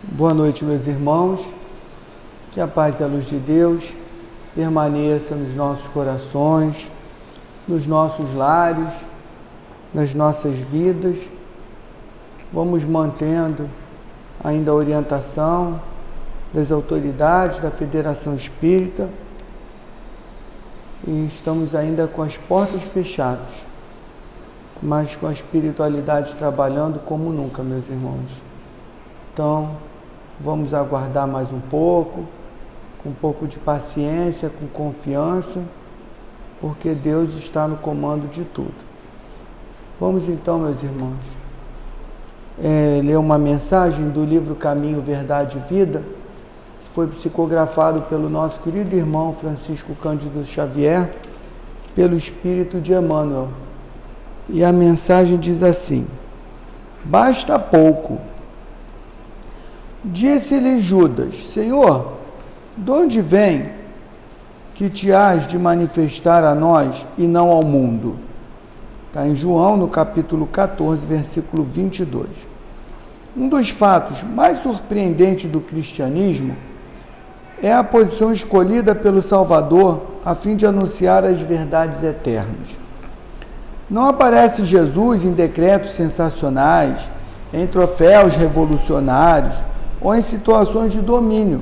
Boa noite, meus irmãos. Que a paz e a luz de Deus permaneça nos nossos corações, nos nossos lares, nas nossas vidas. Vamos mantendo ainda a orientação das autoridades da Federação Espírita e estamos ainda com as portas fechadas, mas com a espiritualidade trabalhando como nunca, meus irmãos. Então, vamos aguardar mais um pouco, com um pouco de paciência, com confiança, porque Deus está no comando de tudo. Vamos então, meus irmãos, ler uma mensagem do livro Caminho, Verdade e Vida, que foi psicografado pelo nosso querido irmão Francisco Cândido Xavier, pelo Espírito de Emmanuel. E a mensagem diz assim: basta pouco. Disse-lhe Judas: Senhor, de onde vem que te hás de manifestar a nós e não ao mundo? Está em João, no capítulo 14, versículo 22. Um dos fatos mais surpreendentes do cristianismo é a posição escolhida pelo Salvador a fim de anunciar as verdades eternas. Não aparece Jesus em decretos sensacionais, em troféus revolucionários, ou em situações de domínio.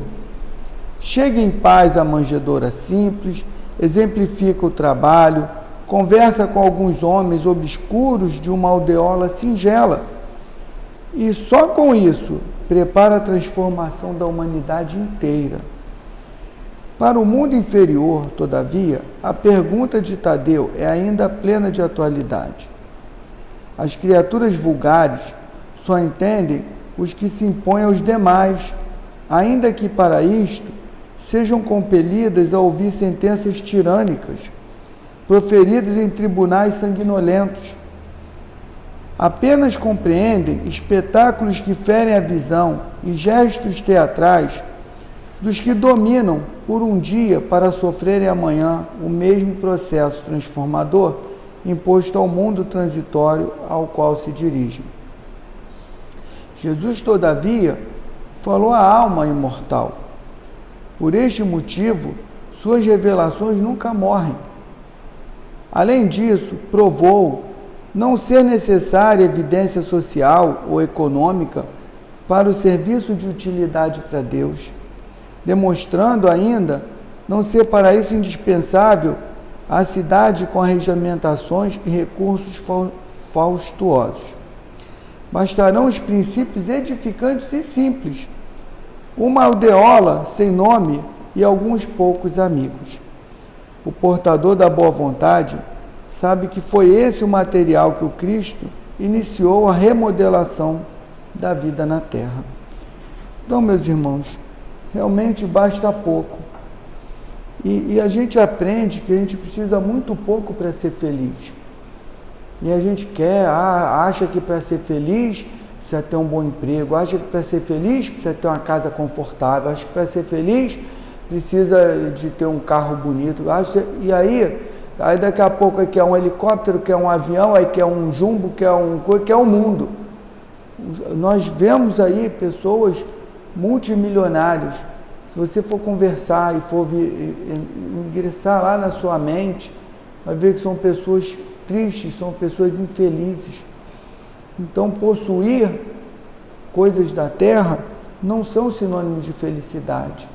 Chega em paz à manjedoura simples, exemplifica o trabalho, conversa com alguns homens obscuros de uma aldeola singela, e só com isso prepara a transformação da humanidade inteira. Para o mundo inferior, todavia, a pergunta de Tadeu é ainda plena de atualidade. As criaturas vulgares só entendem os que se impõem aos demais, ainda que para isto sejam compelidas a ouvir sentenças tirânicas, proferidas em tribunais sanguinolentos. Apenas compreendem espetáculos que ferem a visão e gestos teatrais dos que dominam por um dia para sofrerem amanhã o mesmo processo transformador imposto ao mundo transitório ao qual se dirigem. Jesus, todavia, falou à alma imortal. Por este motivo, suas revelações nunca morrem. Além disso, provou não ser necessária evidência social ou econômica para o serviço de utilidade para Deus, demonstrando ainda não ser para isso indispensável a cidade com arrejamentações e recursos faustuosos. Bastarão os princípios edificantes e simples, uma aldeola sem nome e alguns poucos amigos. O portador da boa vontade sabe que foi esse o material que o Cristo iniciou a remodelação da vida na terra. Então, meus irmãos, realmente basta pouco. E a gente aprende que a gente precisa muito pouco para ser feliz. E a gente acha que para ser feliz precisa ter um bom emprego, acha que para ser feliz precisa ter uma casa confortável, acha que para ser feliz precisa de ter um carro bonito, e aí daqui a pouco quer um helicóptero, quer um avião, aí quer um jumbo, quer um mundo. Nós vemos aí pessoas multimilionárias. Se você for conversar e for ingressar lá na sua mente, vai ver que são pessoas tristes, são pessoas infelizes. Então, possuir coisas da terra não são sinônimos de felicidade.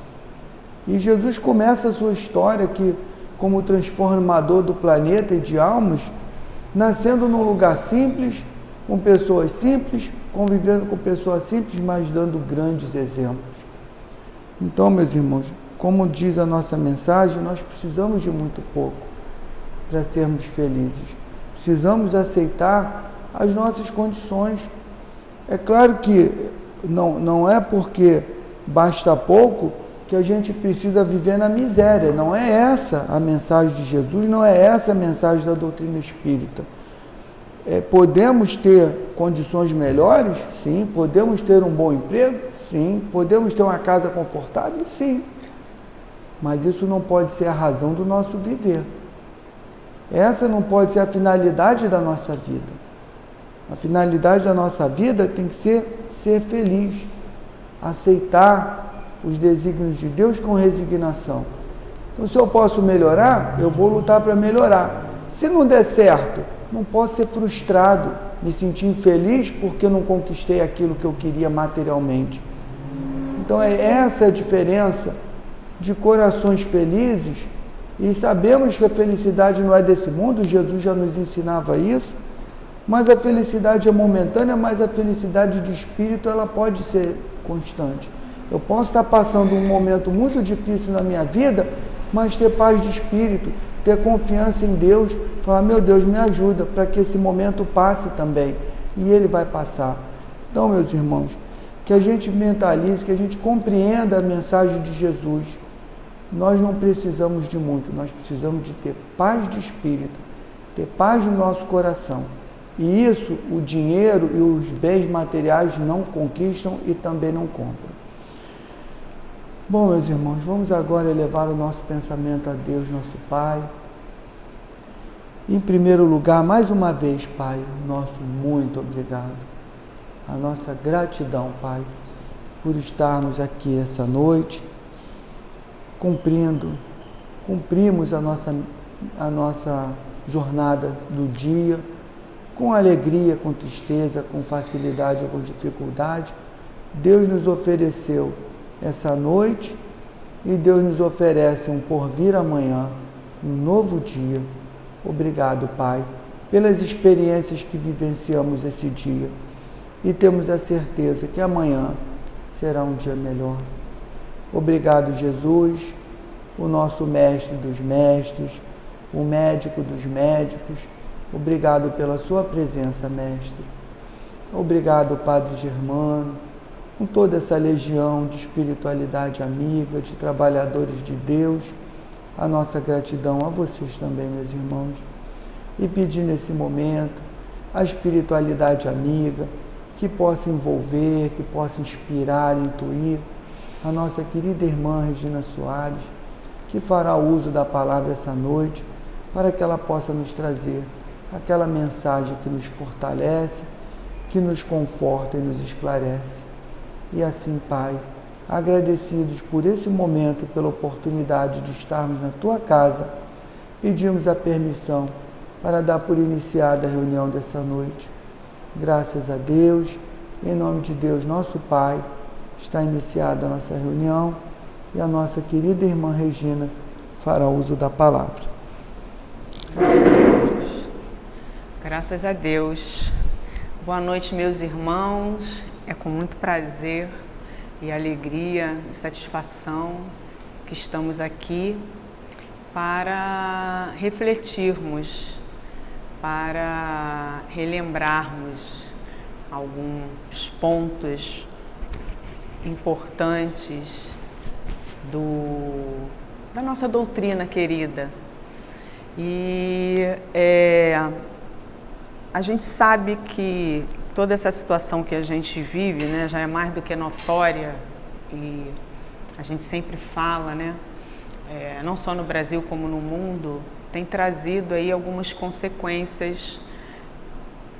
E Jesus começa a sua história aqui como transformador do planeta e de almas, nascendo num lugar simples, com pessoas simples, convivendo com pessoas simples, mas dando grandes exemplos. Então, meus irmãos, como diz a nossa mensagem, nós precisamos de muito pouco para sermos felizes. Precisamos aceitar as nossas condições. É claro que não é porque basta pouco que a gente precisa viver na miséria. Não é essa a mensagem de Jesus, não é essa a mensagem da doutrina espírita. Podemos ter condições melhores? Sim. Podemos ter um bom emprego? Sim. Podemos ter uma casa confortável? Sim. Mas isso não pode ser a razão do nosso viver. Essa não pode ser a finalidade da nossa vida. A finalidade da nossa vida tem que ser feliz. aceitar os desígnios de Deus com resignação. Então, se eu posso melhorar, eu vou lutar para melhorar. Se não der certo, não posso ser frustrado, me sentir infeliz porque não conquistei aquilo que eu queria materialmente. Então, é essa a diferença de corações felizes, e sabemos que a felicidade não é desse mundo, Jesus já nos ensinava isso, mas a felicidade é momentânea, mas a felicidade de espírito ela pode ser constante. Eu posso estar passando um momento muito difícil na minha vida, mas ter paz de espírito, ter confiança em Deus, falar, meu Deus, me ajuda para que esse momento passe também, e ele vai passar. Então, meus irmãos, que a gente mentalize, que a gente compreenda a mensagem de Jesus. Nós não precisamos de muito, nós precisamos de ter paz de espírito, ter paz no nosso coração. E isso o dinheiro e os bens materiais não conquistam e também não compram. Bom, meus irmãos, vamos agora elevar o nosso pensamento a Deus, nosso Pai. Em primeiro lugar, mais uma vez, Pai, nosso muito obrigado. A nossa gratidão, Pai, por estarmos aqui essa noite, cumprimos a nossa jornada do dia, com alegria, com tristeza, com facilidade ou com dificuldade. Deus nos ofereceu essa noite e Deus nos oferece um porvir amanhã, um novo dia. Obrigado, Pai, pelas experiências que vivenciamos esse dia e temos a certeza que amanhã será um dia melhor. Obrigado, Jesus, o nosso mestre dos mestres, o médico dos médicos. Obrigado pela sua presença, mestre. Obrigado, Padre Germano, com toda essa legião de espiritualidade amiga, de trabalhadores de Deus. A nossa gratidão a vocês também, meus irmãos. E pedir nesse momento a espiritualidade amiga, que possa envolver, que possa inspirar, intuir a nossa querida irmã Regina Soares, que fará uso da palavra essa noite, para que ela possa nos trazer aquela mensagem que nos fortalece, que nos conforta e nos esclarece. E assim, Pai, agradecidos por esse momento e pela oportunidade de estarmos na Tua casa, pedimos a permissão para dar por iniciada a reunião dessa noite. Graças a Deus, em nome de Deus, nosso Pai, está iniciada a nossa reunião e a nossa querida irmã Regina fará uso da palavra. Graças a Deus. Boa noite, meus irmãos. É com muito prazer e alegria e satisfação que estamos aqui para refletirmos, para relembrarmos alguns pontos importantes da nossa doutrina querida. E a gente sabe que toda essa situação que a gente vive, né, já é mais do que notória, e a gente sempre fala, né, não só no Brasil como no mundo, tem trazido aí algumas consequências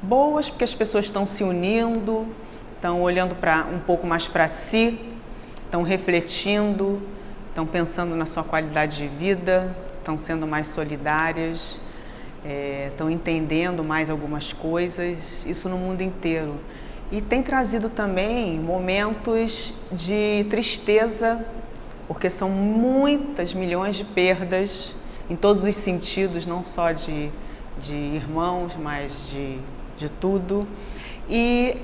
boas, porque as pessoas estão se unindo, estão olhando um pouco mais para si, estão refletindo, estão pensando na sua qualidade de vida, estão sendo mais solidárias, estão entendendo mais algumas coisas, isso no mundo inteiro. E tem trazido também momentos de tristeza, porque são muitas milhões de perdas em todos os sentidos, não só de irmãos, mas de tudo. E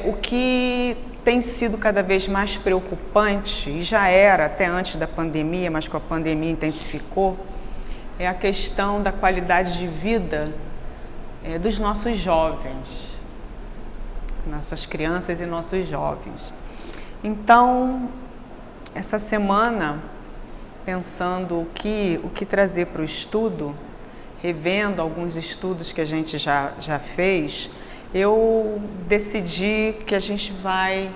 o que tem sido cada vez mais preocupante, e já era até antes da pandemia, mas com a pandemia intensificou, é a questão da qualidade de vida dos nossos jovens, nossas crianças e nossos jovens. Então, essa semana, pensando o que trazer para o estudo, revendo alguns estudos que a gente já fez, eu decidi que a gente vai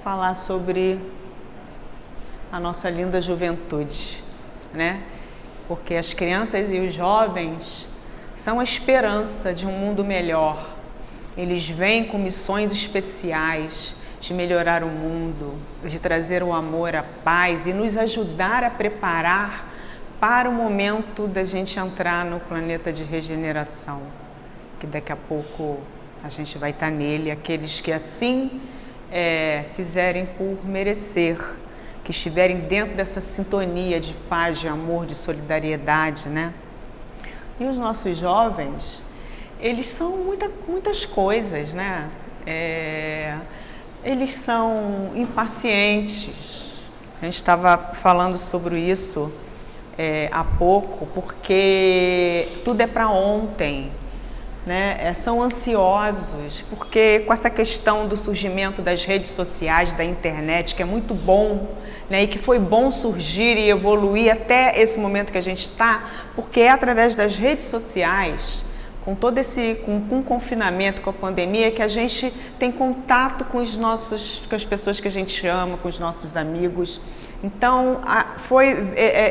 falar sobre a nossa linda juventude, né? Porque as crianças e os jovens são a esperança de um mundo melhor. Eles vêm com missões especiais, de melhorar o mundo, de trazer o amor, a paz e nos ajudar a preparar para o momento da gente entrar no planeta de regeneração, que daqui a pouco a gente vai estar nele, aqueles que assim fizerem por merecer, que estiverem dentro dessa sintonia de paz, de amor, de solidariedade, né? E os nossos jovens, eles são muitas coisas, né? Eles são impacientes. A gente estava falando sobre isso há pouco, porque tudo é para ontem, né? São ansiosos, porque com essa questão do surgimento das redes sociais, da internet, que é muito bom, né? E que foi bom surgir e evoluir até esse momento que a gente está, porque é através das redes sociais, com todo com o confinamento, com a pandemia, que a gente tem contato com com as pessoas que a gente ama, com os nossos amigos. Então,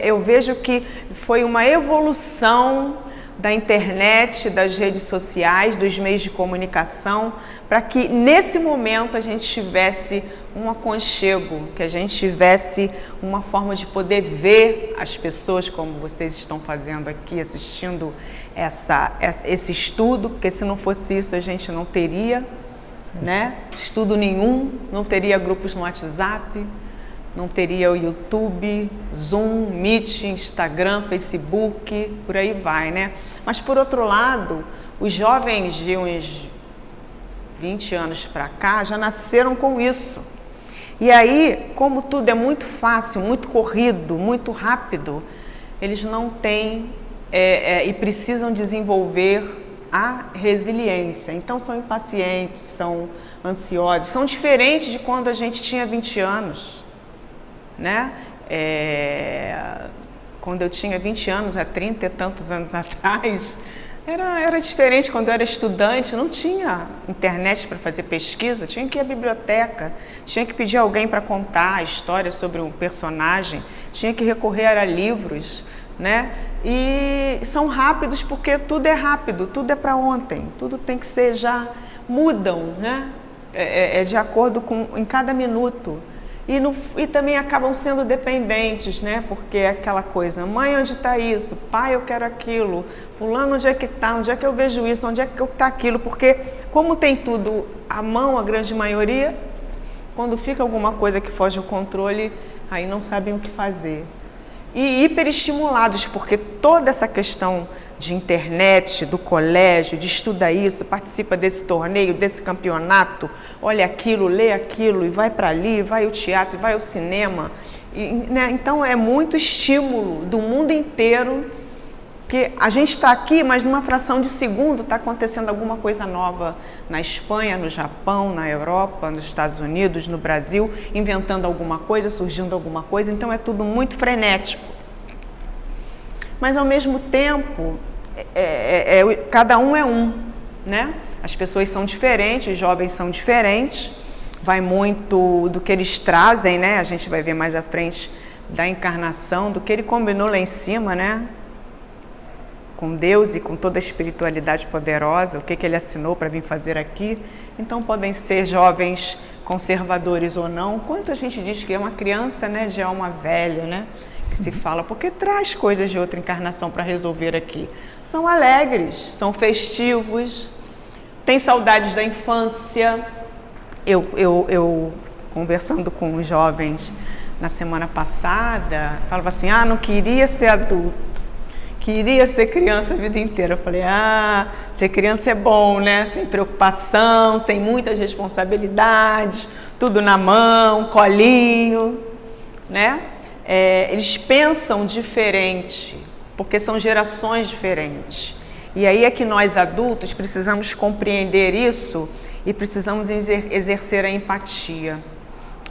eu vejo que foi uma evolução da internet, das redes sociais, dos meios de comunicação, para que nesse momento a gente tivesse um aconchego, que a gente tivesse uma forma de poder ver as pessoas como vocês estão fazendo aqui, assistindo esse estudo, porque se não fosse isso a gente não teria, né, estudo nenhum, não teria grupos no WhatsApp, não teria o YouTube, Zoom, Meet, Instagram, Facebook, por aí vai, né? Mas, por outro lado, os jovens de uns 20 anos para cá já nasceram com isso. E aí, como tudo é muito fácil, muito corrido, muito rápido, eles não têm e precisam desenvolver a resiliência. Então, são impacientes, são ansiosos, são diferentes de quando a gente tinha 20 anos. Né? Quando eu tinha 20 anos, há 30 e tantos anos atrás, era diferente. Quando eu era estudante, não tinha internet para fazer pesquisa, tinha que ir à biblioteca, tinha que pedir alguém para contar a história sobre um personagem, tinha que recorrer a livros, né? E são rápidos porque tudo é rápido, tudo é para ontem, tudo tem que ser já, mudam, né? De acordo com em cada minuto. E também acabam sendo dependentes, né? Porque é aquela coisa, mãe, onde está isso? Pai, eu quero aquilo. Fulano, onde é que está? Onde é que eu vejo isso? Onde é que está aquilo? Porque como tem tudo à mão, a grande maioria, quando fica alguma coisa que foge do controle, aí não sabem o que fazer. E hiperestimulados, porque toda essa questão de internet, do colégio, de estuda isso, participa desse torneio, desse campeonato, olha aquilo, lê aquilo, e vai para ali, vai ao teatro, vai ao cinema. Né? Então é muito estímulo do mundo inteiro, que a gente está aqui, mas numa fração de segundo está acontecendo alguma coisa nova na Espanha, no Japão, na Europa, nos Estados Unidos, no Brasil, inventando alguma coisa, surgindo alguma coisa, então é tudo muito frenético. Mas ao mesmo tempo, cada um é um, né? As pessoas são diferentes, os jovens são diferentes, vai muito do que eles trazem, né? A gente vai ver mais à frente da encarnação, do que ele combinou lá em cima, né? Com Deus e com toda a espiritualidade poderosa, o que ele assinou para vir fazer aqui. Então podem ser jovens conservadores ou não. Quanto a gente diz que é uma criança, né, de alma velha, né, que se fala, porque traz coisas de outra encarnação para resolver aqui. São alegres, são festivos, têm saudades da infância. Eu conversando com os jovens na semana passada, falava assim, não queria ser adulto. Queria ser criança a vida inteira. Eu falei, ser criança é bom, né? Sem preocupação, sem muitas responsabilidades, tudo na mão, colinho, né? Eles pensam diferente, porque são gerações diferentes. E aí é que nós adultos precisamos compreender isso e precisamos exercer a empatia,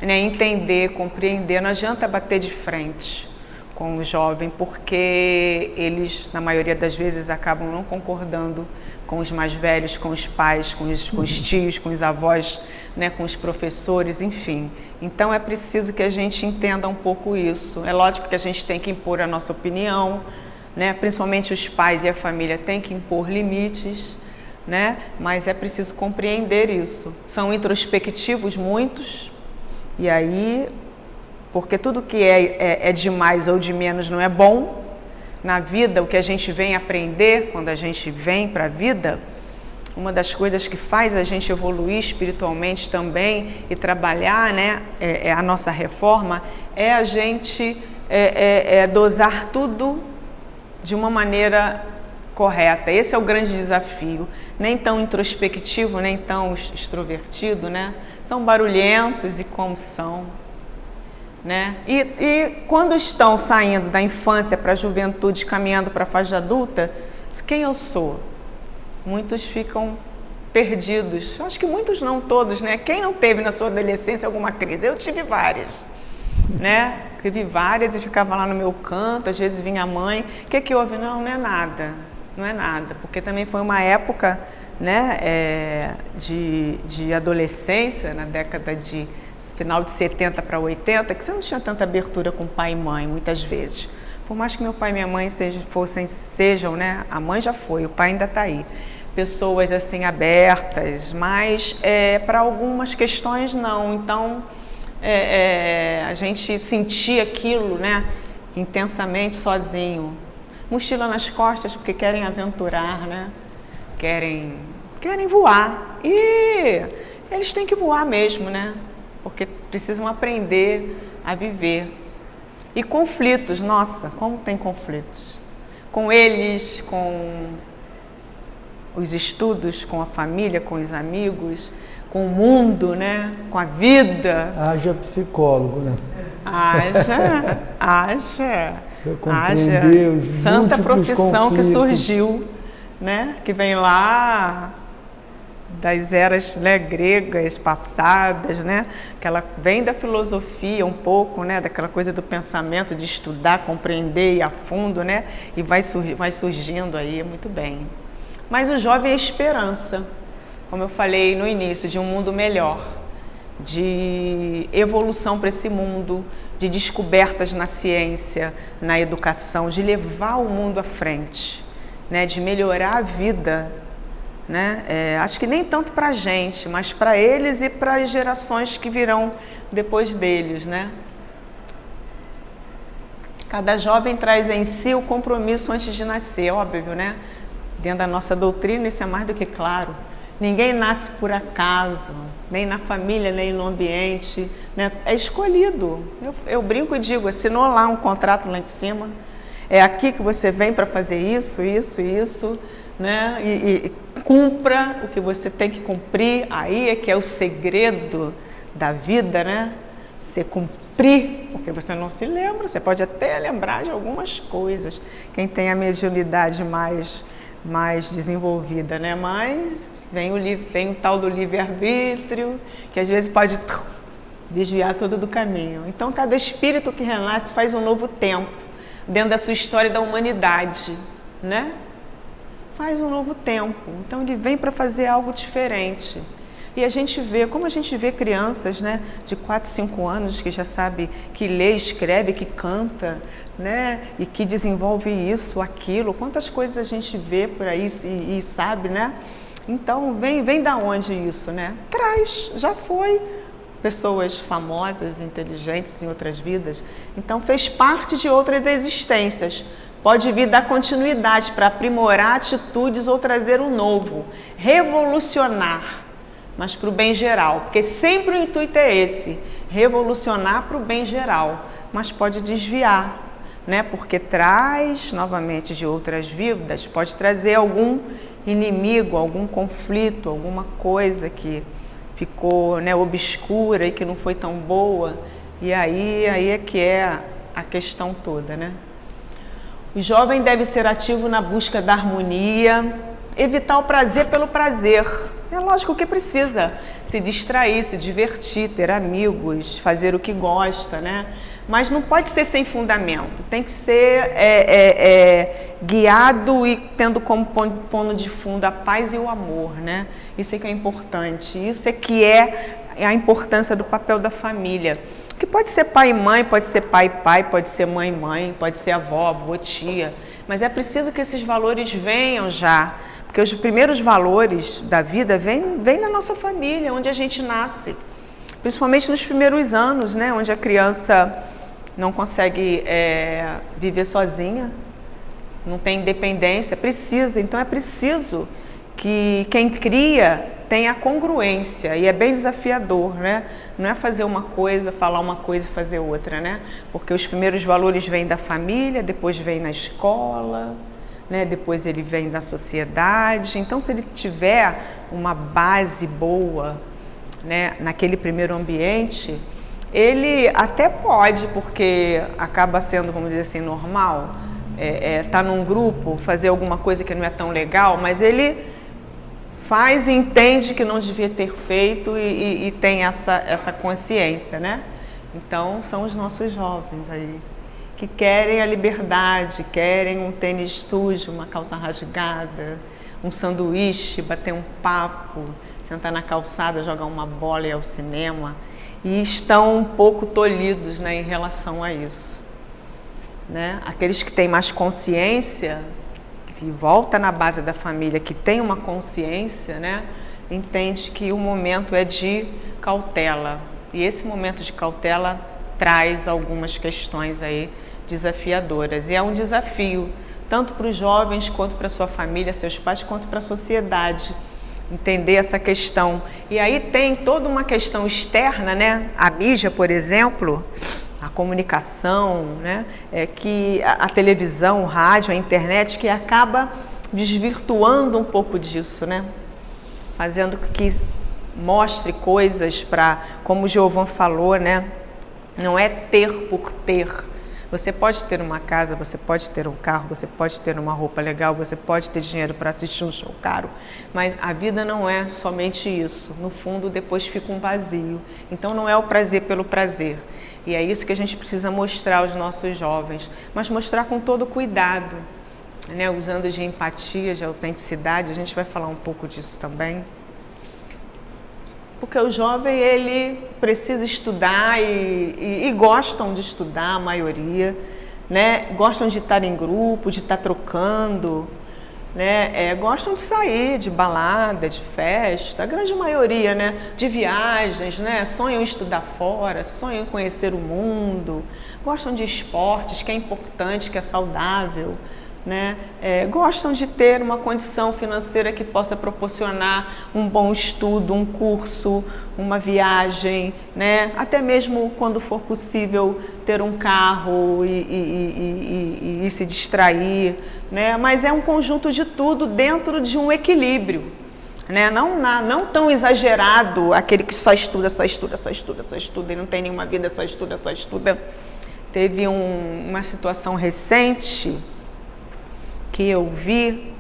né? Entender, compreender. Não adianta bater de frente com o jovem, porque eles, na maioria das vezes, acabam não concordando com os mais velhos, com os pais, com os tios, com os avós, né, com os professores, enfim. Então é preciso que a gente entenda um pouco isso. É lógico que a gente tem que impor a nossa opinião, né, principalmente os pais e a família têm que impor limites, né? Mas é preciso compreender isso. São introspectivos muitos, e aí, porque tudo que é de mais ou de menos não é bom. Na vida, o que a gente vem aprender quando a gente vem para a vida, uma das coisas que faz a gente evoluir espiritualmente também e trabalhar, né, a nossa reforma, é a gente dosar tudo de uma maneira correta. Esse é o grande desafio. Nem tão introspectivo, nem tão extrovertido, né? São barulhentos e como são, né? E quando estão saindo da infância para a juventude, caminhando para a fase adulta, quem eu sou? Muitos ficam perdidos. Acho que muitos, não todos, né? Quem não teve na sua adolescência alguma crise? Eu tive várias, né? Tive várias e ficava lá no meu canto, às vezes vinha a mãe, o que houve? Não é nada, não é nada, porque também foi uma época, né, de adolescência, na década de final de 70 para 80, que você não tinha tanta abertura com pai e mãe, muitas vezes. Por mais que meu pai e minha mãe sejam, né, a mãe já foi, o pai ainda está aí, pessoas assim abertas, mas para algumas questões não, então a gente sentia aquilo, né, intensamente sozinho. Mochila nas costas porque querem aventurar, né? Querem voar. E eles têm que voar mesmo, né? Porque precisam aprender a viver. E conflitos, nossa, como tem conflitos. Com eles, com os estudos, com a família, com os amigos, com o mundo, né? Com a vida. Haja psicólogo, né? Haja. Os santa profissão conflitos que surgiu, né? Que vem lá das eras, né, gregas passadas, né? Vem da filosofia um pouco, né? Daquela coisa do pensamento, de estudar, compreender e a fundo, né? E vai surgindo aí, muito bem. Mas o jovem é esperança, como eu falei no início, de um mundo melhor, de evolução para esse mundo, de descobertas na ciência, na educação, de levar o mundo à frente, né? De melhorar a vida, né? Acho que nem tanto para a gente, mas para eles e para as gerações que virão depois deles, né? Cada jovem traz em si o compromisso antes de nascer, óbvio, né? Dentro da nossa doutrina isso é mais do que claro. Ninguém nasce por acaso, nem na família, nem no ambiente, né? É escolhido. Eu brinco e digo, assinou lá um contrato lá de cima, é aqui que você vem para fazer isso, né? E cumpra o que você tem que cumprir, aí é que é o segredo da vida, né? Você cumprir, porque você não se lembra, você pode até lembrar de algumas coisas, quem tem a mediunidade mais desenvolvida, né? Mas vem o tal do livre-arbítrio, que às vezes pode desviar tudo do caminho. Então, cada espírito que renasce faz um novo tempo dentro da sua história da humanidade, né? Faz um novo tempo. Então, ele vem para fazer algo diferente. E a gente vê, como a gente vê crianças, né, de 4, 5 anos que já sabe que lê, escreve, que canta, né, e que desenvolve isso, aquilo, quantas coisas a gente vê por aí e sabe, né? Então, vem da onde isso, né? Já foi pessoas famosas, inteligentes em outras vidas, então fez parte de outras existências. Pode vir dar continuidade para aprimorar atitudes ou trazer um novo, revolucionar, mas para o bem geral, porque sempre o intuito é esse, revolucionar para o bem geral, mas pode desviar, né? Porque traz novamente de outras vidas, pode trazer algum inimigo, algum conflito, alguma coisa que ficou, né, obscura e que não foi tão boa, e aí é que é a questão toda, né? O jovem deve ser ativo na busca da harmonia, evitar o prazer pelo prazer. É lógico que precisa se distrair, se divertir, ter amigos, fazer o que gosta, né? Mas não pode ser sem fundamento, tem que ser guiado e tendo como pano de fundo a paz e o amor, né? Isso é que é importante, isso é que é a importância do papel da família. Que pode ser pai e mãe, pode ser pai e pai, pode ser mãe e mãe, pode ser avó, avô, tia, mas é preciso que esses valores venham já, Porque os primeiros valores da vida vêm na nossa família, onde a gente nasce. Principalmente nos primeiros anos, né? Onde a criança não consegue viver sozinha, não tem independência, precisa. Então é preciso que quem cria tenha congruência, e é bem desafiador, né? Não é fazer uma coisa, falar uma coisa e fazer outra, né? Porque os primeiros valores vêm da família, depois vem na escola, né? Depois ele vem da sociedade. Então, se ele tiver uma base boa, né, naquele primeiro ambiente, ele até pode, porque acaba sendo, vamos dizer assim, normal, tá num grupo, fazer alguma coisa que não é tão legal, mas ele faz e entende que não devia ter feito e tem essa consciência, né? Então, são os nossos jovens aí, que querem a liberdade, querem um tênis sujo, uma calça rasgada, um sanduíche, bater um papo, sentar na calçada, jogar uma bola e ir ao cinema, e estão um pouco tolhidos, né, em relação a isso, né? Aqueles que têm mais consciência, que volta na base da família, que tem uma consciência, né, entende que o momento é de cautela, e esse momento de cautela traz algumas questões aí desafiadoras, e é um desafio tanto para os jovens, quanto para a sua família, seus pais, quanto para a sociedade, entender essa questão. E aí tem toda uma questão externa, né? A mídia, por exemplo, a comunicação, né? Que a televisão, o rádio, a internet, que acaba desvirtuando um pouco disso, né? Fazendo que mostre coisas para, como o Giovan falou, né? Não é ter por ter. Você pode ter uma casa, você pode ter um carro, você pode ter uma roupa legal, você pode ter dinheiro para assistir um show caro, mas a vida não é somente isso. No fundo, depois fica um vazio. Então, não é o prazer pelo prazer. E é isso que a gente precisa mostrar aos nossos jovens, mas mostrar com todo cuidado, né? Usando de empatia, de autenticidade. A gente vai falar um pouco disso também. Porque o jovem, ele precisa estudar e gostam de estudar, a maioria, né? Gostam de estar em grupo, de estar trocando, né? Gostam de sair, de balada, de festa, a grande maioria, né? De viagens, né? Sonham em estudar fora, sonham em conhecer o mundo, gostam de esportes, que é importante, que é saudável, né? Gostam de ter uma condição financeira que possa proporcionar um bom estudo, um curso, uma viagem, né? Até mesmo quando for possível ter um carro e se distrair, né? Mas é um conjunto de tudo dentro de um equilíbrio, né? Não tão exagerado, aquele que só estuda, e não tem nenhuma vida, só estuda. Teve uma situação recente que eu vi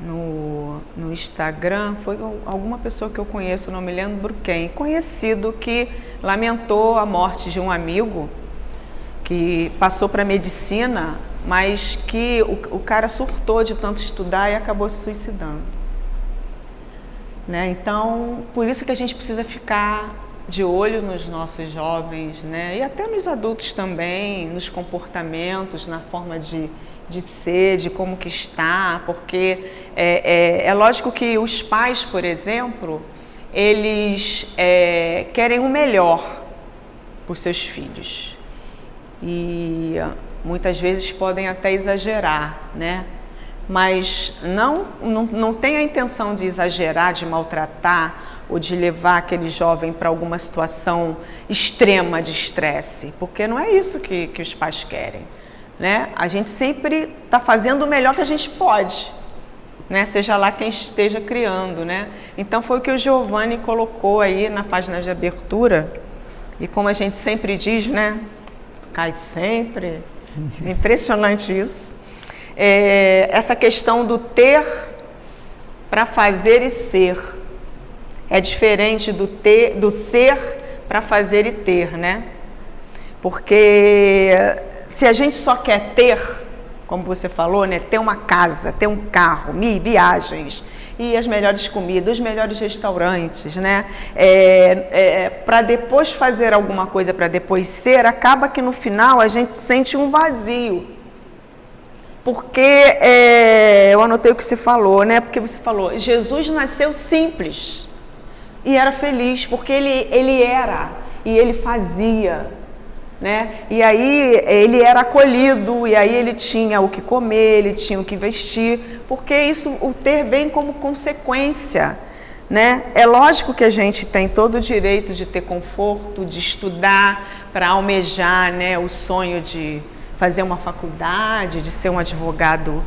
no Instagram, foi alguma pessoa que eu conheço, não me lembro quem, conhecido, que lamentou a morte de um amigo que passou para medicina, mas que o cara surtou de tanto estudar e acabou se suicidando, né? Então, por isso que a gente precisa ficar de olho nos nossos jovens, né? E até nos adultos também, nos comportamentos, na forma de ser, de como que está, porque é lógico que os pais, por exemplo, eles querem o melhor para os seus filhos e muitas vezes podem até exagerar, né? Mas não tem a intenção de exagerar, de maltratar ou de levar aquele jovem para alguma situação extrema de estresse, porque não é isso que os pais querem, né? A gente sempre está fazendo o melhor que a gente pode, né? Seja lá quem esteja criando, né? Então foi o que o Giovanni colocou aí na página de abertura, e como a gente sempre diz, né? Cai sempre, é impressionante isso. Essa questão do ter para fazer e ser é diferente do ser para fazer e ter, né? Porque se a gente só quer ter, como você falou, né? Ter uma casa, ter um carro, viagens e as melhores comidas, os melhores restaurantes, né? Para depois fazer alguma coisa, para depois ser, acaba que no final a gente sente um vazio. Porque eu anotei o que você falou, né? Porque você falou, Jesus nasceu simples e era feliz, porque ele era e ele fazia, né? E aí ele era acolhido, e aí ele tinha o que comer, ele tinha o que vestir, porque isso, o ter vem como consequência, né? É lógico que a gente tem todo o direito de ter conforto, de estudar, para almejar, né, o sonho de fazer uma faculdade, de ser um advogado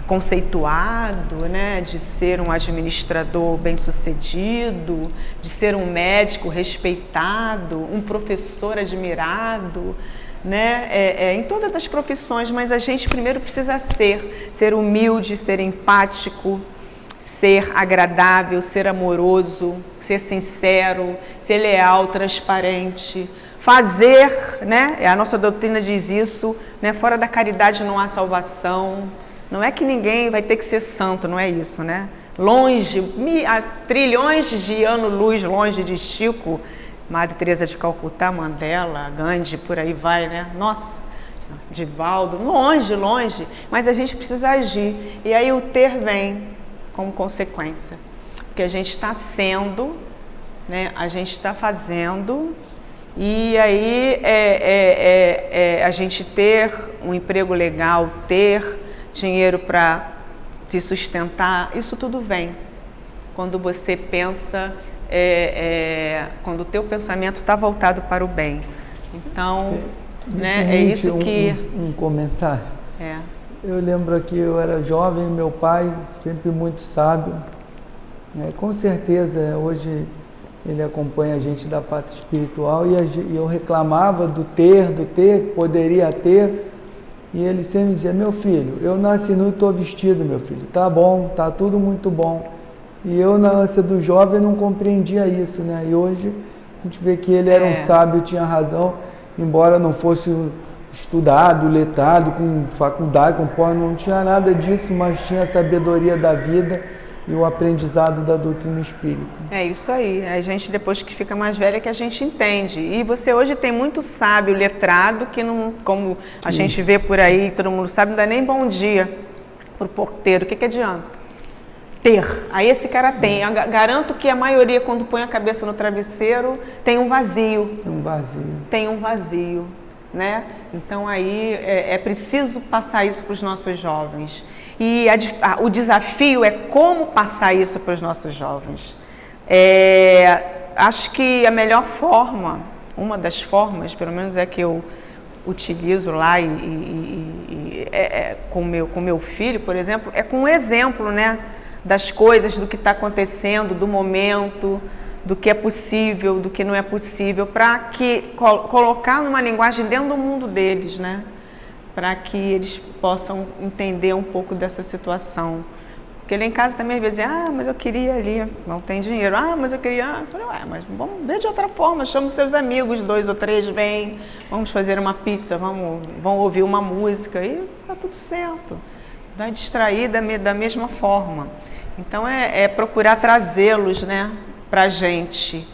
conceituado, né, de ser um administrador bem-sucedido, de ser um médico respeitado, um professor admirado, né, em todas as profissões, mas a gente primeiro precisa ser humilde, ser empático, ser agradável, ser amoroso, ser sincero, ser leal, transparente, fazer, né? A nossa doutrina diz isso, né? Fora da caridade não há salvação. Não é que ninguém vai ter que ser santo, não é isso, né? Longe, há trilhões de anos-luz longe de Chico, Madre Teresa de Calcutá, Mandela, Gandhi, por aí vai, né? Nossa, Divaldo, longe, longe, mas a gente precisa agir. E aí o ter vem como consequência, porque a gente está sendo, né? A gente está fazendo, e aí a gente ter um emprego legal, ter dinheiro para se sustentar, isso tudo vem quando você pensa, quando o teu pensamento está voltado para o bem. Então, né, é isso que... Um comentário. Eu lembro que eu era jovem, meu pai, sempre muito sábio, né? Com certeza hoje ele acompanha a gente da parte espiritual, e eu reclamava do ter, que poderia ter, e ele sempre dizia, meu filho, eu nasci nu e estou vestido, meu filho, tá bom, tá tudo muito bom. E eu, na ânsia do jovem, não compreendia isso, né? E hoje a gente vê que ele era um sábio, tinha razão, embora não fosse estudado, letrado, com faculdade, com pós, não tinha nada disso, mas tinha a sabedoria da vida e o aprendizado da doutrina espírita. É isso aí. A gente, depois que fica mais velha, que a gente entende. E você hoje tem muito sábio, letrado, que não, como a gente vê por aí, todo mundo sabe, não dá nem bom dia pro porteiro. O que adianta? Ter. Aí esse cara tem. Eu garanto que a maioria, quando põe a cabeça no travesseiro, tem um vazio. Tem um vazio. Né? Então aí é preciso passar isso para os nossos jovens, e o desafio é como passar isso para os nossos jovens. Acho que a melhor forma, uma das formas, pelo menos é que eu utilizo lá com meu filho, por exemplo, é com um exemplo, né, das coisas, do que está acontecendo, do momento, do que é possível, do que não é possível, para que colocar numa linguagem dentro do mundo deles, né? Para que eles possam entender um pouco dessa situação. Porque lá em casa também às vezes, mas eu queria ali, não tem dinheiro, mas eu queria, eu falei, mas vamos ver de outra forma, chama os seus amigos, 2 ou 3 vêm, vamos fazer uma pizza, vão ouvir uma música, e tá tudo certo, vai distrair da mesma forma. Então é procurar trazê-los, né, para a gente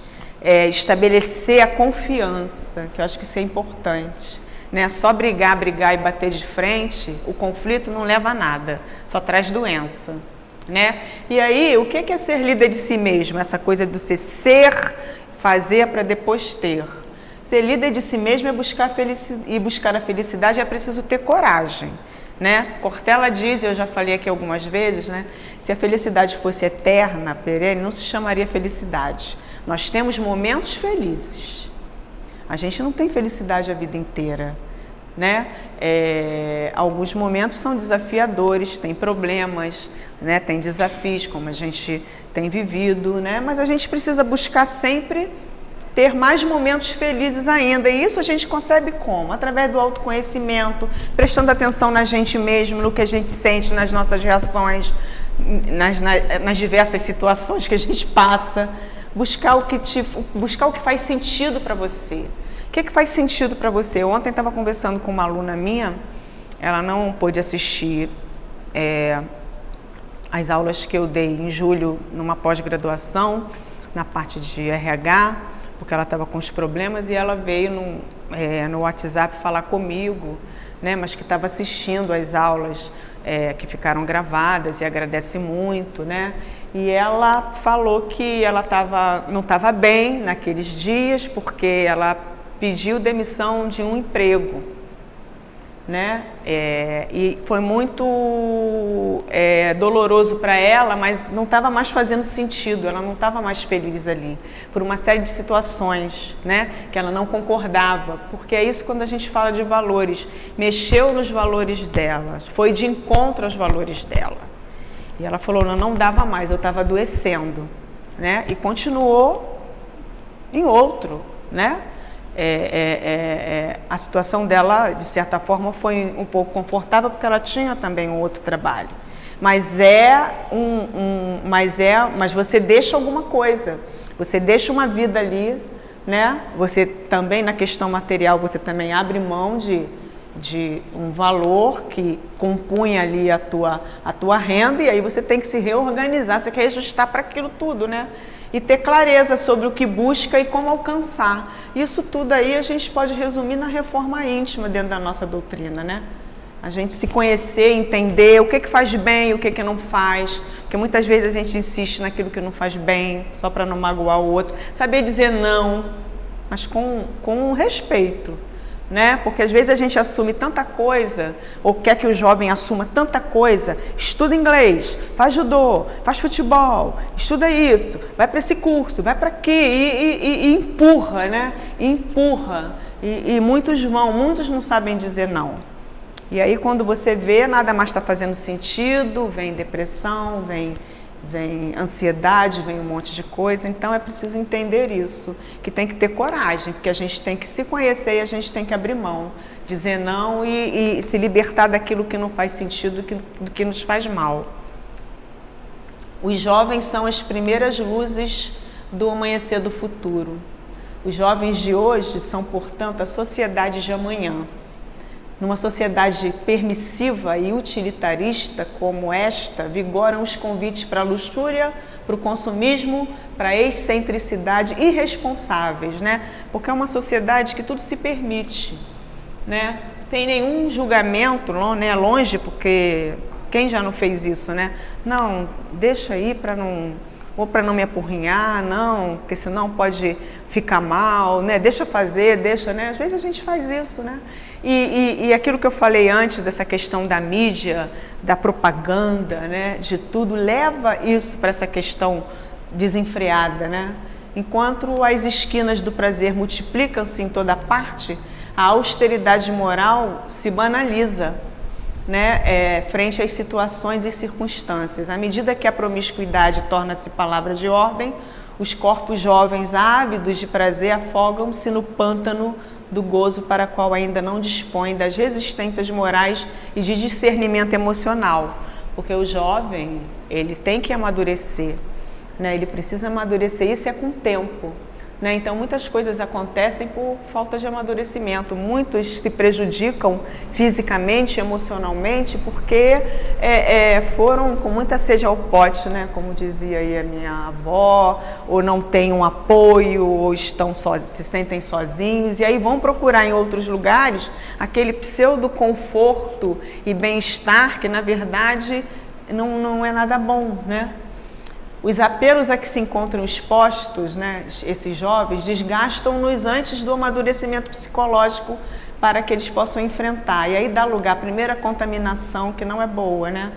estabelecer a confiança, que eu acho que isso é importante, né? Só brigar e bater de frente, o conflito não leva a nada, só traz doença, né? E aí, o que é ser líder de si mesmo? Essa coisa do ser, fazer para depois ter. Ser líder de si mesmo é buscar a felicidade, é preciso ter coragem. Né? Cortella diz, eu já falei aqui algumas vezes, né? Se a felicidade fosse eterna, perene, não se chamaria felicidade. Nós temos momentos felizes. A gente não tem felicidade a vida inteira, né? Alguns momentos são desafiadores, tem problemas, né? Tem desafios, como a gente tem vivido, né? Mas a gente precisa buscar sempre ter mais momentos felizes ainda. E isso a gente consegue como? Através do autoconhecimento, prestando atenção na gente mesmo, no que a gente sente, nas nossas reações, nas diversas situações que a gente passa. Buscar o que faz sentido para você. O que faz sentido para você? Ontem estava conversando com uma aluna minha, ela não pôde assistir as aulas que eu dei em julho numa pós-graduação, na parte de RH, porque ela estava com os problemas, e ela veio no WhatsApp falar comigo, né, mas que estava assistindo às aulas que ficaram gravadas e agradece muito, né? E ela falou que ela não estava bem naqueles dias porque ela pediu demissão de um emprego, né? E foi muito doloroso para ela, mas não estava mais fazendo sentido, ela não estava mais feliz ali, por uma série de situações, né? Que ela não concordava, porque é isso quando a gente fala de valores, mexeu nos valores dela, foi de encontro aos valores dela. E ela falou, não dava mais, eu estava adoecendo, né? E continuou em outro, né? A situação dela, de certa forma, foi um pouco confortável, porque ela tinha também um outro trabalho. Mas mas você deixa alguma coisa, você deixa uma vida ali, né? Você também, na questão material, você também abre mão de um valor que compunha ali a tua renda, e aí você tem que se reorganizar, você quer ajustar para aquilo tudo, né? E ter clareza sobre o que busca e como alcançar. Isso tudo aí a gente pode resumir na reforma íntima dentro da nossa doutrina, né? A gente se conhecer, entender o que faz bem, o que não faz, porque muitas vezes a gente insiste naquilo que não faz bem, só para não magoar o outro. Saber dizer não, mas com respeito, né? Porque às vezes a gente assume tanta coisa, ou quer que o jovem assuma tanta coisa, estuda inglês, faz judô, faz futebol, estuda isso, vai para esse curso, vai para aqui, e empurra, né? E muitos não sabem dizer não. E aí quando você vê, nada mais está fazendo sentido, vem depressão, vem ansiedade, vem um monte de coisa. Então é preciso entender isso, que tem que ter coragem, porque a gente tem que se conhecer e a gente tem que abrir mão, dizer não e se libertar daquilo que não faz sentido, do que nos faz mal. Os jovens são as primeiras luzes do amanhecer do futuro. Os jovens de hoje são, portanto, a sociedade de amanhã. Numa sociedade permissiva e utilitarista como esta, vigoram os convites para a luxúria, para o consumismo, para a excentricidade irresponsáveis, né? Porque é uma sociedade que tudo se permite, né? Não tem nenhum julgamento, né? Longe, porque quem já não fez isso, né? Não, deixa aí para não me apurrinhar, não, porque senão pode ficar mal, né? Deixa fazer, né? Às vezes a gente faz isso, né? E aquilo que eu falei antes, dessa questão da mídia, da propaganda, né? De tudo, leva isso para essa questão desenfreada, né? Enquanto as esquinas do prazer multiplicam-se em toda parte, a austeridade moral se banaliza, né, frente às situações e circunstâncias. À medida que a promiscuidade torna-se palavra de ordem, os corpos jovens ávidos de prazer afogam-se no pântano do gozo para o qual ainda não dispõem das resistências morais e de discernimento emocional. Porque o jovem, ele tem que amadurecer, né? Ele precisa amadurecer, isso é com o tempo. Né? Então, muitas coisas acontecem por falta de amadurecimento. Muitos se prejudicam fisicamente, emocionalmente, porque foram com muita sede ao pote, né? Como dizia aí a minha avó, ou não têm um apoio, ou se sentem sozinhos, e aí vão procurar em outros lugares aquele pseudo-conforto e bem-estar que, na verdade, não é nada bom, né? Os apelos a que se encontram expostos, né, esses jovens, desgastam-nos antes do amadurecimento psicológico para que eles possam enfrentar. E aí dá lugar à primeira contaminação, que não é boa, né?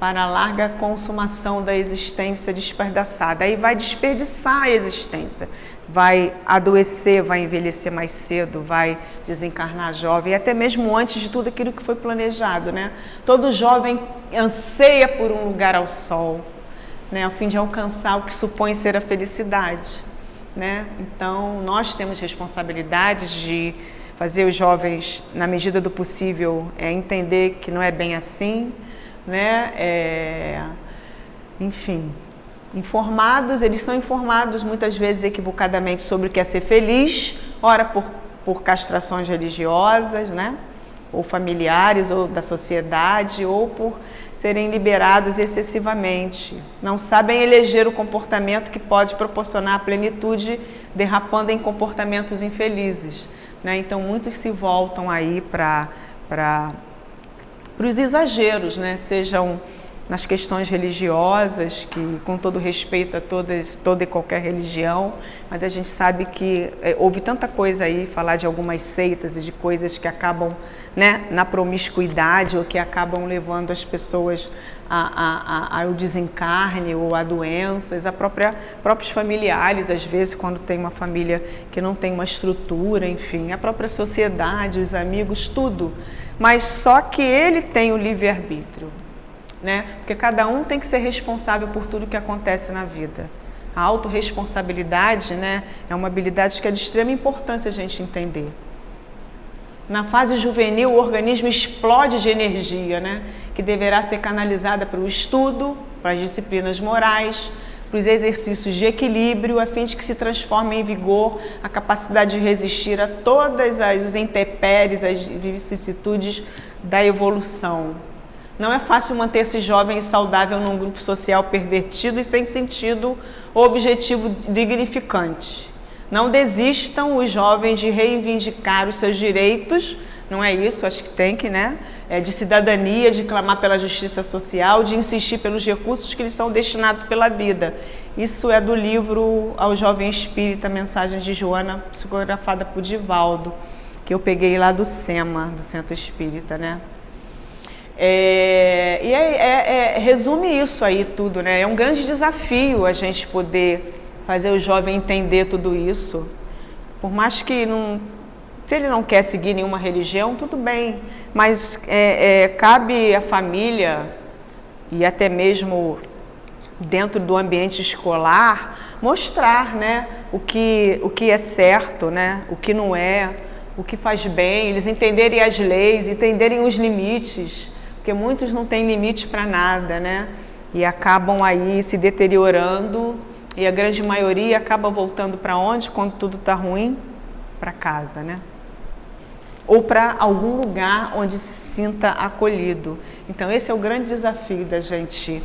Para a larga consumação da existência despedaçada. Aí vai desperdiçar a existência, vai adoecer, vai envelhecer mais cedo, vai desencarnar jovem, e até mesmo antes de tudo aquilo que foi planejado, né? Todo jovem anseia por um lugar ao sol, né, a fim de alcançar o que supõe ser a felicidade, né? Então, nós temos responsabilidades de fazer os jovens, na medida do possível, entender que não é bem assim, né? Enfim, eles são informados muitas vezes equivocadamente sobre o que é ser feliz, ora por castrações religiosas, né? Ou familiares, ou da sociedade, ou por serem liberados excessivamente. Não sabem eleger o comportamento que pode proporcionar a plenitude, derrapando em comportamentos infelizes, né? Então, muitos se voltam aí para para os exageros, né? Sejam nas questões religiosas, que com todo respeito a toda e qualquer religião, mas a gente sabe que houve tanta coisa aí, falar de algumas seitas e de coisas que acabam, né, na promiscuidade ou que acabam levando as pessoas ao desencarne ou a doenças, próprios familiares, às vezes, quando tem uma família que não tem uma estrutura, enfim, a própria sociedade, os amigos, tudo. Mas só que ele tem o livre-arbítrio, né? Porque cada um tem que ser responsável por tudo que acontece na vida. A autorresponsabilidade, né, é uma habilidade que é de extrema importância a gente entender. Na fase juvenil, o organismo explode de energia, né, que deverá ser canalizada para o estudo, para as disciplinas morais, para os exercícios de equilíbrio, a fim de que se transforme em vigor a capacidade de resistir a todas as intempéries, as vicissitudes da evolução. Não é fácil manter-se jovem e saudável num grupo social pervertido e sem sentido ou objetivo dignificante. Não desistam os jovens de reivindicar os seus direitos, não é isso, acho que tem que, né? De cidadania, de clamar pela justiça social, de insistir pelos recursos que lhes são destinados pela vida. Isso é do livro Ao Jovem Espírita, Mensagem de Joana, psicografada por Divaldo, que eu peguei lá do SEMA, do Centro Espírita, né? Resume isso aí tudo, né? É um grande desafio a gente poder fazer o jovem entender tudo isso. Por mais que se ele não quer seguir nenhuma religião, tudo bem. Mas cabe à família e até mesmo dentro do ambiente escolar mostrar, né, o que é certo, né, o que não é, o que faz bem, eles entenderem as leis, entenderem os limites. Porque muitos não têm limite para nada, né? E acabam aí se deteriorando e a grande maioria acaba voltando para onde? Quando tudo está ruim? Para casa, né? Ou para algum lugar onde se sinta acolhido. Então esse é o grande desafio da gente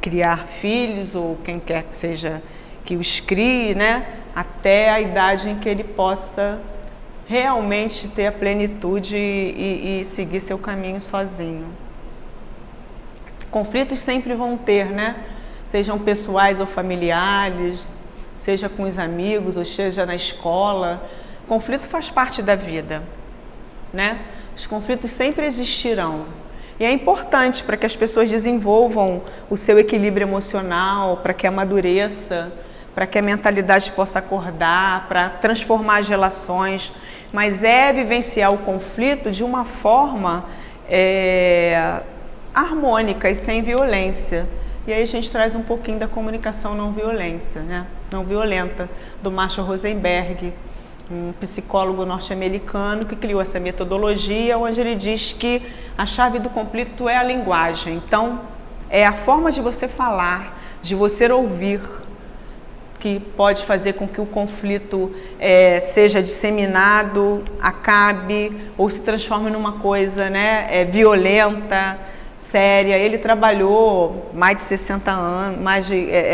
criar filhos ou quem quer que seja que os crie, né? Até a idade em que ele possa realmente ter a plenitude e seguir seu caminho sozinho. Conflitos sempre vão ter, né? Sejam pessoais ou familiares, seja com os amigos ou seja na escola. Conflito faz parte da vida, né? Os conflitos sempre existirão. E é importante para que as pessoas desenvolvam o seu equilíbrio emocional, para que amadureça, para que a mentalidade possa acordar, para transformar as relações, mas vivenciar o conflito de uma forma harmônica e sem violência. E aí a gente traz um pouquinho da comunicação não violenta, né? Não violenta, do Marshall Rosenberg, um psicólogo norte-americano que criou essa metodologia, onde ele diz que a chave do conflito é a linguagem. Então, é a forma de você falar, de você ouvir, que pode fazer com que o conflito seja disseminado, acabe ou se transforme numa coisa, né, violenta, séria. Ele trabalhou mais de 60 anos,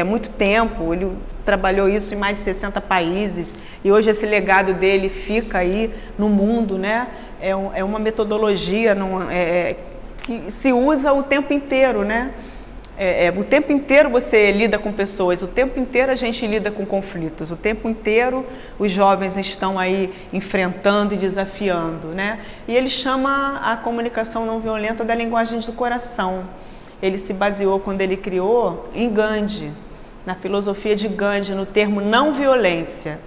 muito tempo, ele trabalhou isso em mais de 60 países e hoje esse legado dele fica aí no mundo, né? É uma metodologia que se usa o tempo inteiro, né? O tempo inteiro você lida com pessoas, o tempo inteiro a gente lida com conflitos, o tempo inteiro os jovens estão aí enfrentando e desafiando, né? E ele chama a comunicação não violenta da linguagem do coração. Ele se baseou, quando ele criou, em Gandhi, na filosofia de Gandhi, no termo não violência.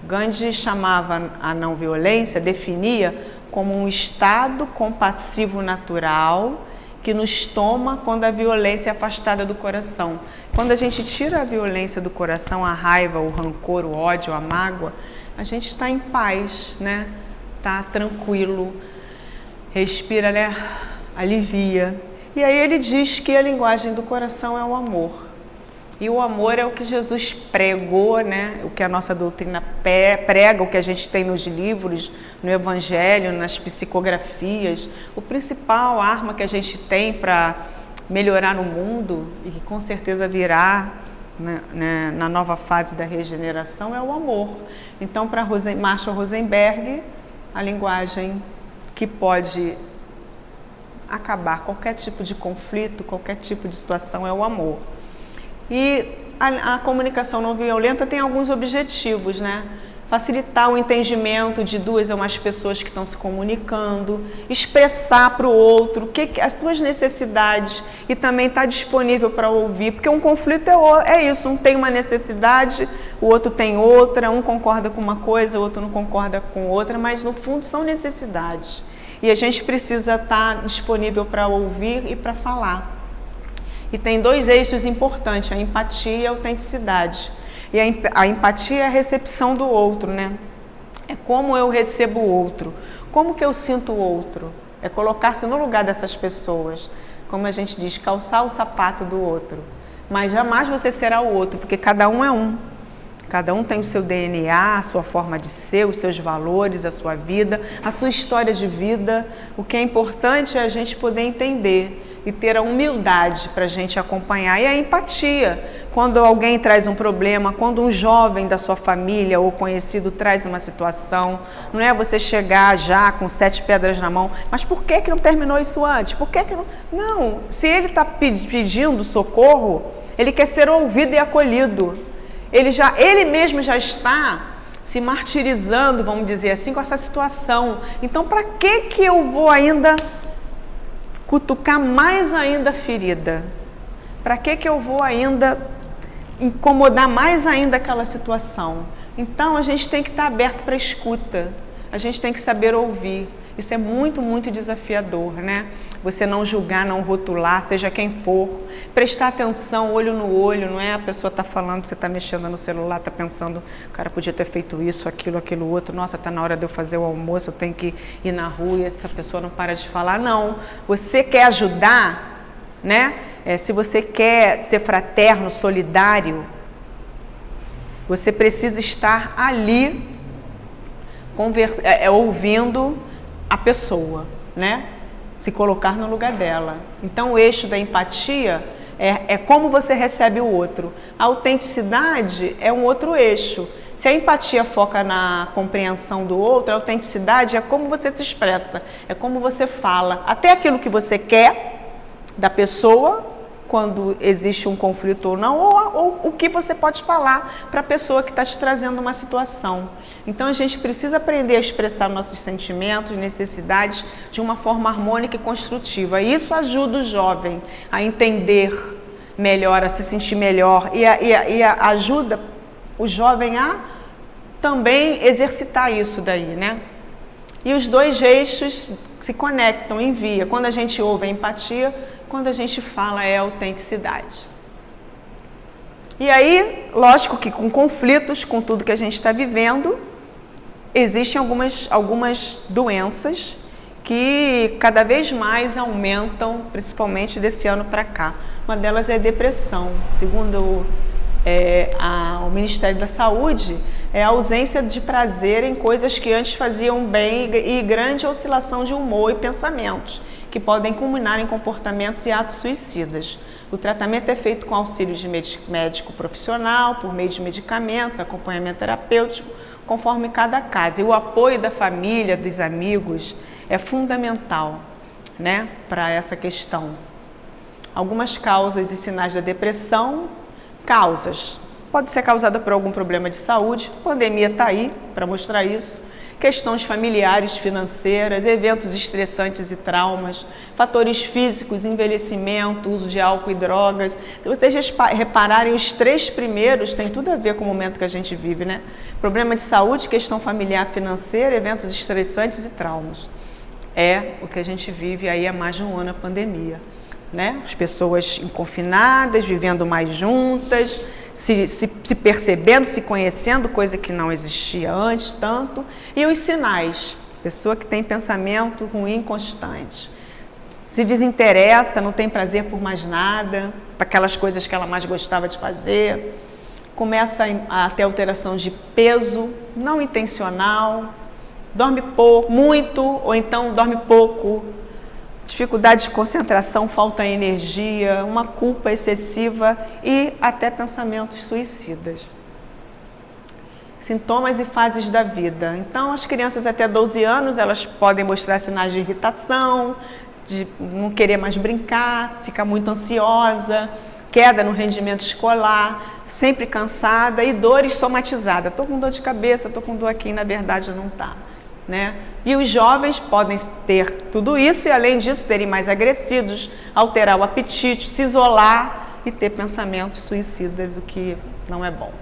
Gandhi chamava a não violência, definia como um estado compassivo natural que nos toma quando a violência é afastada do coração. Quando a gente tira a violência do coração, a raiva, o rancor, o ódio, a mágoa, a gente está em paz, né? Está tranquilo, respira, né? Alivia. E aí ele diz que a linguagem do coração é o amor. E o amor é o que Jesus pregou, né? O que a nossa doutrina prega, o que a gente tem nos livros, no Evangelho, nas psicografias. O principal arma que a gente tem para melhorar no mundo, e que com certeza virá, né, na nova fase da regeneração, é o amor. Então, para Marshall Rosenberg, a linguagem que pode acabar qualquer tipo de conflito, qualquer tipo de situação, é o amor. E a comunicação não violenta tem alguns objetivos, né? Facilitar o entendimento de duas ou mais pessoas que estão se comunicando, expressar para o outro as suas necessidades e também estar disponível para ouvir, porque um conflito é isso, um tem uma necessidade, o outro tem outra, um concorda com uma coisa, o outro não concorda com outra, mas no fundo são necessidades. E a gente precisa estar disponível para ouvir e para falar. E tem dois eixos importantes, a empatia e a autenticidade. E a empatia é a recepção do outro, né? É como eu recebo o outro, como que eu sinto o outro. É colocar-se no lugar dessas pessoas, como a gente diz, calçar o sapato do outro. Mas jamais você será o outro, porque cada um é um. Cada um tem o seu DNA, a sua forma de ser, os seus valores, a sua vida, a sua história de vida. O que é importante é a gente poder entender e ter a humildade para a gente acompanhar. E a empatia, quando alguém traz um problema, quando um jovem da sua família ou conhecido traz uma situação, não é você chegar já com 7 pedras na mão, mas por que não terminou isso antes? Por que não? Não, se ele está pedindo socorro, ele quer ser ouvido e acolhido. Ele mesmo já está se martirizando, vamos dizer assim, com essa situação. Então, para que eu vou ainda cutucar mais ainda a ferida? Para que eu vou ainda incomodar mais ainda aquela situação? Então, a gente tem que estar aberto para a escuta. A gente tem que saber ouvir. Isso é muito, muito desafiador, né? Você não julgar, não rotular, seja quem for. Prestar atenção, olho no olho, não é? A pessoa está falando, você está mexendo no celular, está pensando, o cara podia ter feito isso, aquilo outro. Nossa, está na hora de eu fazer o almoço, eu tenho que ir na rua e essa pessoa não para de falar. Não, você quer ajudar, né? Se você quer ser fraterno, solidário, você precisa estar ali, ouvindo a pessoa, né? Se colocar no lugar dela. Então, o eixo da empatia é como você recebe o outro. A autenticidade é um outro eixo. Se a empatia foca na compreensão do outro, a autenticidade é como você se expressa, é como você fala. Até aquilo que você quer da pessoa, quando existe um conflito ou não, ou o que você pode falar para a pessoa que está te trazendo uma situação. Então, a gente precisa aprender a expressar nossos sentimentos e necessidades de uma forma harmônica e construtiva. E isso ajuda o jovem a entender melhor, a se sentir melhor e ajuda o jovem a também exercitar isso daí, né? E os dois eixos se conectam em via. Quando a gente ouve a empatia, quando a gente fala é a autenticidade. E aí, lógico que com conflitos, com tudo que a gente está vivendo, existem algumas doenças que cada vez mais aumentam, principalmente desse ano para cá. Uma delas é a depressão. Segundo o Ministério da Saúde, é a ausência de prazer em coisas que antes faziam bem e grande oscilação de humor e pensamentos, que podem culminar em comportamentos e atos suicidas. O tratamento é feito com auxílio de médico profissional, por meio de medicamentos, acompanhamento terapêutico, conforme cada caso. E o apoio da família, dos amigos, é fundamental, né, para essa questão. Algumas causas e sinais da depressão. Causas. Pode ser causada por algum problema de saúde, a pandemia está aí para mostrar isso. Questões familiares, financeiras, eventos estressantes e traumas, fatores físicos, envelhecimento, uso de álcool e drogas. Se vocês repararem, os 3 primeiros têm tudo a ver com o momento que a gente vive, né? Problema de saúde, questão familiar, financeira, eventos estressantes e traumas. É o que a gente vive aí há mais de um ano, a pandemia, né? As pessoas confinadas, vivendo mais juntas, se percebendo, se conhecendo, coisa que não existia antes tanto. E os sinais, pessoa que tem pensamento ruim constante, se desinteressa, não tem prazer por mais nada, para aquelas coisas que ela mais gostava de fazer, começa a ter alteração de peso, não intencional, dorme pouco, muito, ou então dorme pouco, dificuldade de concentração, falta de energia, uma culpa excessiva e até pensamentos suicidas. sintomas e fases da vida. Então, as crianças até 12 anos, elas podem mostrar sinais de irritação, de não querer mais brincar, ficar muito ansiosa, queda no rendimento escolar, sempre cansada e dores somatizadas. Estou com dor de cabeça, estou com dor aqui, na verdade não está. Né? E os jovens podem ter tudo isso e, além disso, terem mais agressivos, alterar o apetite, se isolar e ter pensamentos suicidas, o que não é bom.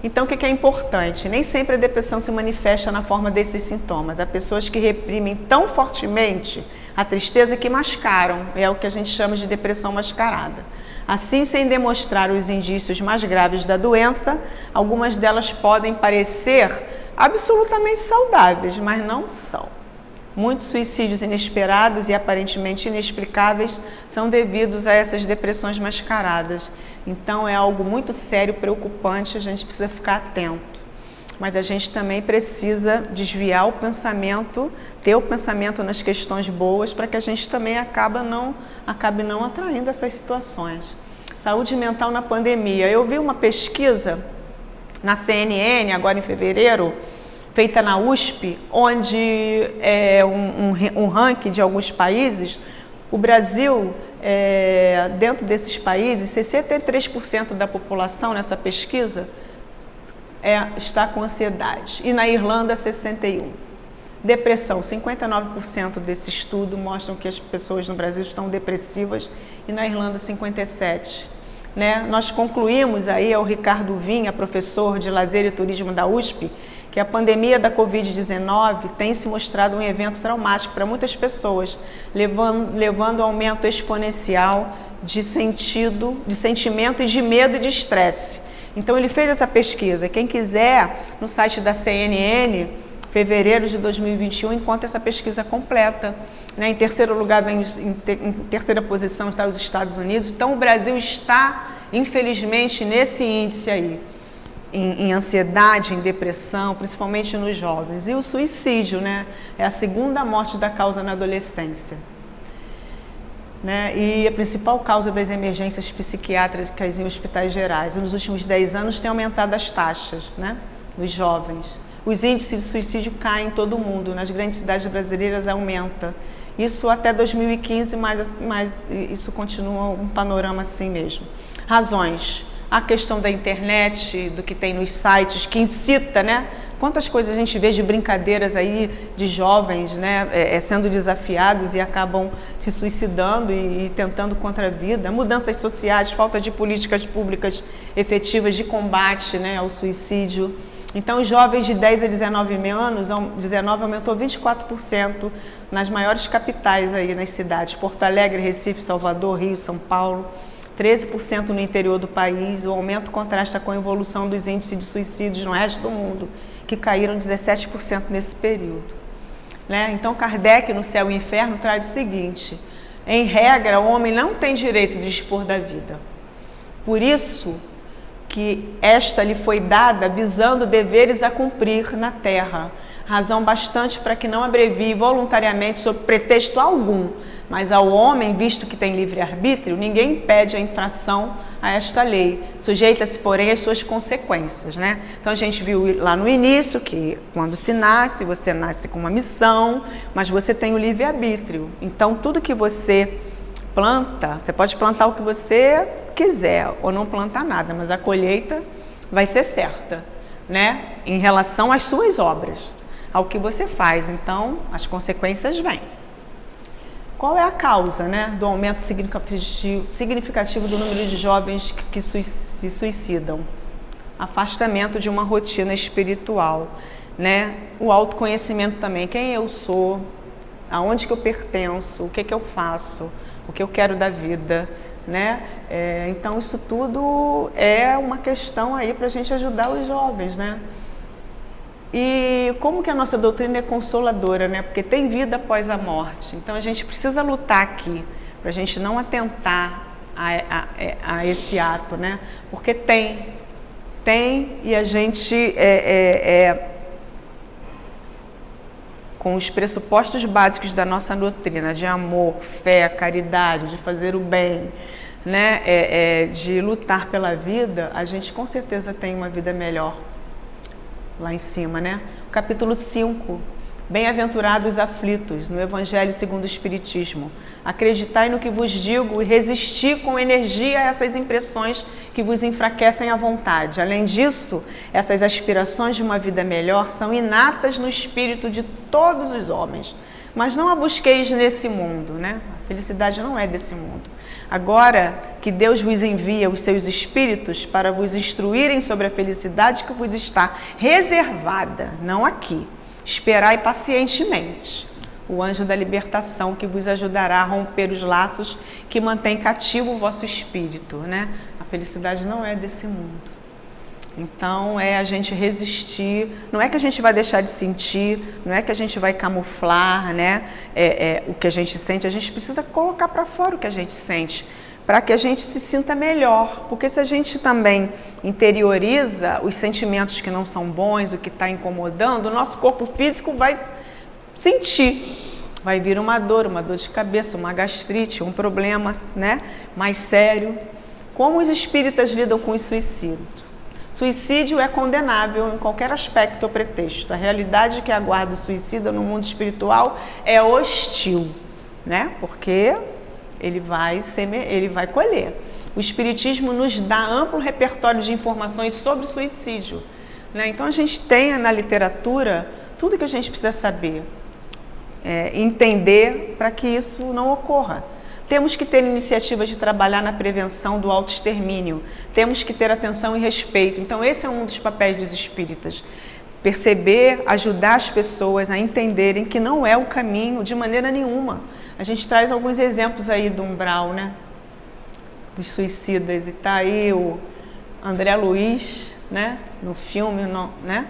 Então, o que é importante? Nem sempre a depressão se manifesta na forma desses sintomas. Há pessoas que reprimem tão fortemente a tristeza que mascaram, é o que a gente chama de depressão mascarada. Assim, sem demonstrar os indícios mais graves da doença, algumas delas podem parecer absolutamente saudáveis, mas não são. Muitos suicídios inesperados e aparentemente inexplicáveis são devidos a essas depressões mascaradas. Então é algo muito sério, preocupante, a gente precisa ficar atento. Mas a gente também precisa desviar o pensamento, ter o pensamento nas questões boas, para que a gente também acabe não atraindo essas situações. Saúde mental na pandemia. Eu vi uma pesquisa na CNN, agora em fevereiro, feita na USP, onde um ranking de alguns países, o Brasil, dentro desses países, 63% da população nessa pesquisa está com ansiedade. E na Irlanda, 61%. Depressão, 59% desse estudo mostram que as pessoas no Brasil estão depressivas e na Irlanda, 57%. Né? Nós concluímos aí, o Ricardo Vinha, professor de lazer e turismo da USP, que a pandemia da Covid-19 tem se mostrado um evento traumático para muitas pessoas, levando ao aumento exponencial de sentimento e de medo e de estresse. Então ele fez essa pesquisa. Quem quiser, no site da CNN, fevereiro de 2021, encontra essa pesquisa completa. Né? Em terceiro lugar, em terceira posição está os Estados Unidos. Então o Brasil está, infelizmente, nesse índice aí, em ansiedade, em depressão, principalmente nos jovens. E o suicídio, né? É a segunda morte da causa na adolescência. Né? E a principal causa das emergências psiquiátricas em hospitais gerais. E nos últimos 10 anos tem aumentado as taxas, né? Nos jovens. Os índices de suicídio caem em todo o mundo, nas grandes cidades brasileiras aumenta. Isso até 2015, mas isso continua um panorama assim mesmo. Razões. A questão da internet, do que tem nos sites, que incita, né? Quantas coisas a gente vê de brincadeiras aí de jovens, né? Sendo desafiados e acabam se suicidando e tentando contra a vida. Mudanças sociais, falta de políticas públicas efetivas de combate, né, ao suicídio. Então, os jovens de 10 a 19 anos, 19 aumentou 24% nas maiores capitais aí nas cidades, Porto Alegre, Recife, Salvador, Rio, São Paulo, 13% no interior do país. O aumento contrasta com a evolução dos índices de suicídios no resto do mundo, que caíram 17% nesse período. Né? Então, Kardec, no Céu e Inferno, traz o seguinte: em regra, o homem não tem direito de dispor da vida. Por isso que esta lhe foi dada visando deveres a cumprir na terra, razão bastante para que não abrevie voluntariamente sob pretexto algum, mas ao homem, visto que tem livre-arbítrio, ninguém impede a infração a esta lei, sujeita-se, porém, às suas consequências, né? Então a gente viu lá no início que quando se nasce, você nasce com uma missão, mas você tem o livre-arbítrio. Então tudo que você planta, você pode plantar o que você quiser ou não plantar nada, mas a colheita vai ser certa, né? Em relação às suas obras, ao que você faz. Então, as consequências vêm. Qual é a causa, né, do aumento significativo do número de jovens que se suicidam? Afastamento de uma rotina espiritual, né? O autoconhecimento também, quem eu sou, aonde que eu pertenço, o que eu faço, o que eu quero da vida, né? Então isso tudo é uma questão aí para a gente ajudar os jovens, né? E como que a nossa doutrina é consoladora, né? Porque tem vida após a morte. Então a gente precisa lutar aqui para a gente não atentar a esse ato, né? Porque tem e a gente com os pressupostos básicos da nossa doutrina, de amor, fé, caridade, de fazer o bem, né, de lutar pela vida, a gente com certeza tem uma vida melhor. lá em cima, né? Capítulo 5. Bem-aventurados os aflitos, no Evangelho segundo o Espiritismo. Acreditai no que vos digo e resisti com energia a essas impressões que vos enfraquecem a vontade. Além disso, essas aspirações de uma vida melhor são inatas no espírito de todos os homens. Mas não a busqueis nesse mundo, né? A felicidade não é desse mundo. Agora que Deus vos envia os seus espíritos para vos instruírem sobre a felicidade que vos está reservada, não aqui. Esperai pacientemente o anjo da libertação que vos ajudará a romper os laços que mantêm cativo o vosso espírito, né? A felicidade não é desse mundo. Então é a gente resistir, não é que a gente vai deixar de sentir, não é que a gente vai camuflar, né? O que a gente sente, a gente precisa colocar para fora o que a gente sente, para que a gente se sinta melhor, porque se a gente também interioriza os sentimentos que não são bons, o que está incomodando, o nosso corpo físico vai sentir, vai vir uma dor de cabeça, uma gastrite, um problema, né, mais sério. Como os espíritas lidam com os suicídios? Suicídio é condenável em qualquer aspecto ou pretexto. A realidade que aguarda o suicida no mundo espiritual é hostil, né, porque ele vai colher. O Espiritismo nos dá amplo repertório de informações sobre suicídio, né? Então a gente tem na literatura tudo que a gente precisa saber, entender para que isso não ocorra. Temos que ter iniciativas de trabalhar na prevenção do autoextermínio, temos que ter atenção e respeito. Então esse é um dos papéis dos espíritas. Perceber, ajudar as pessoas a entenderem que não é o caminho de maneira nenhuma. A gente traz alguns exemplos aí do umbral, né? Dos suicidas. E tá aí o André Luiz, né? No filme, né?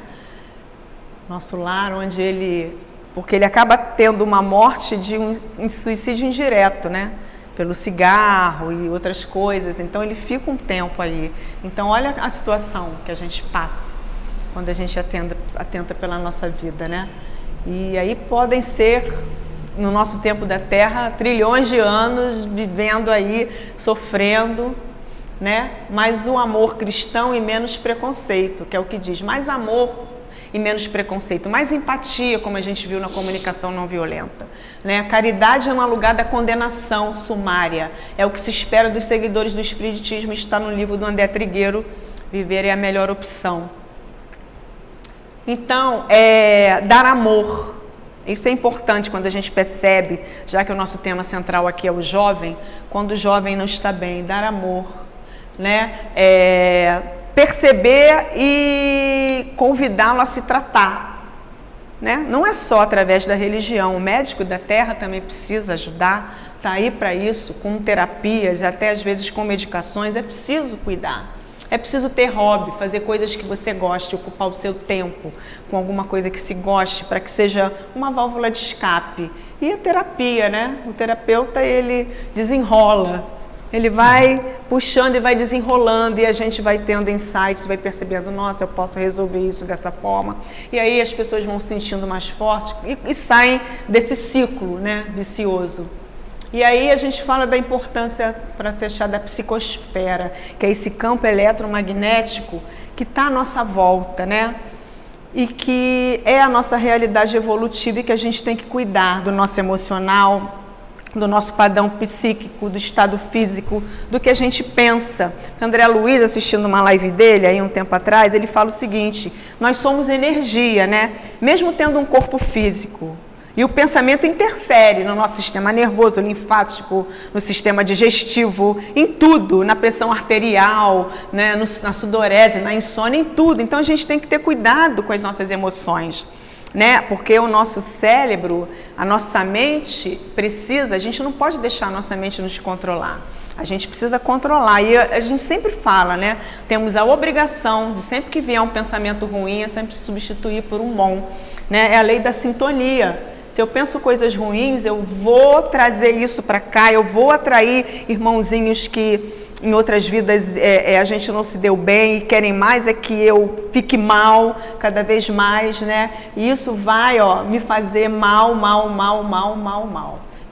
Nosso Lar, onde porque ele acaba tendo uma morte de um suicídio indireto, né? Pelo cigarro e outras coisas. Então ele fica um tempo ali. Então olha a situação que a gente passa quando a gente atenta pela nossa vida, né? E aí podem ser, no nosso tempo da Terra, trilhões de anos vivendo aí, sofrendo, né? Mais o amor cristão e menos preconceito, que é o que diz, mais amor e menos preconceito, mais empatia, como a gente viu na comunicação não violenta, né? A caridade é no lugar da condenação sumária, é o que se espera dos seguidores do Espiritismo, está no livro do André Trigueiro, Viver é a Melhor Opção. Então, dar amor, isso é importante quando a gente percebe, já que o nosso tema central aqui é o jovem, quando o jovem não está bem, dar amor, né? Perceber e convidá-lo a se tratar, né? Não é só através da religião, o médico da Terra também precisa ajudar, está aí para isso, com terapias, até às vezes com medicações, é preciso cuidar. É preciso ter hobby, fazer coisas que você goste, ocupar o seu tempo com alguma coisa que se goste, para que seja uma válvula de escape. E a terapia, né? O terapeuta, ele desenrola, ele vai puxando e vai desenrolando, e a gente vai tendo insights, vai percebendo, nossa, eu posso resolver isso dessa forma. E aí as pessoas vão se sentindo mais fortes e saem desse ciclo, né, vicioso. E aí a gente fala da importância, para fechar, da psicosfera, que é esse campo eletromagnético que está à nossa volta, né? E que é a nossa realidade evolutiva e que a gente tem que cuidar do nosso emocional, do nosso padrão psíquico, do estado físico, do que a gente pensa. André Luiz, assistindo uma live dele aí um tempo atrás, ele fala o seguinte, nós somos energia, né? Mesmo tendo um corpo físico. E o pensamento interfere no nosso sistema nervoso, linfático, no sistema digestivo, em tudo, na pressão arterial, né, na sudorese, na insônia, em tudo. Então a gente tem que ter cuidado com as nossas emoções, né? Porque o nosso cérebro, a nossa mente a gente não pode deixar a nossa mente nos controlar. A gente precisa controlar. E a gente sempre fala, né? Temos a obrigação de, sempre que vier um pensamento ruim, eu sempre substituir por um bom, né? É a lei da sintonia. Se eu penso coisas ruins, eu vou trazer isso para cá, eu vou atrair irmãozinhos que em outras vidas a gente não se deu bem e querem mais que eu fique mal cada vez mais, né? E isso vai, me fazer mal.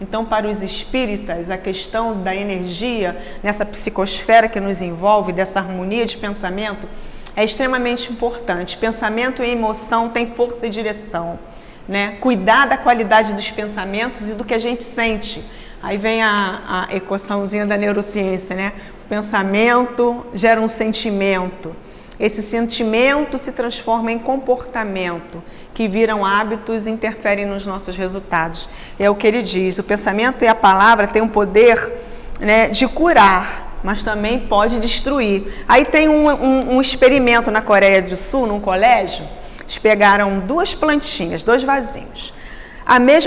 Então, para os espíritas, a questão da energia, nessa psicosfera que nos envolve, dessa harmonia de pensamento, é extremamente importante. Pensamento e emoção têm força e direção, né? Cuidar da qualidade dos pensamentos e do que a gente sente. Aí vem a equaçãozinha da neurociência, né? O pensamento gera um sentimento. Esse sentimento se transforma em comportamento, que viram hábitos e interferem nos nossos resultados. É o que ele diz, o pensamento e a palavra têm um poder, né, de curar, mas também pode destruir. Aí tem um experimento na Coreia do Sul, num colégio, eles pegaram 2 plantinhas, 2 vasinhos,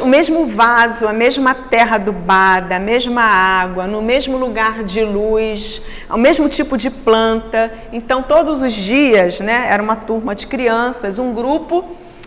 o mesmo vaso, a mesma terra adubada, a mesma água, no mesmo lugar de luz, o mesmo tipo de planta. Então, todos os dias, né, era uma turma de crianças, um grupo,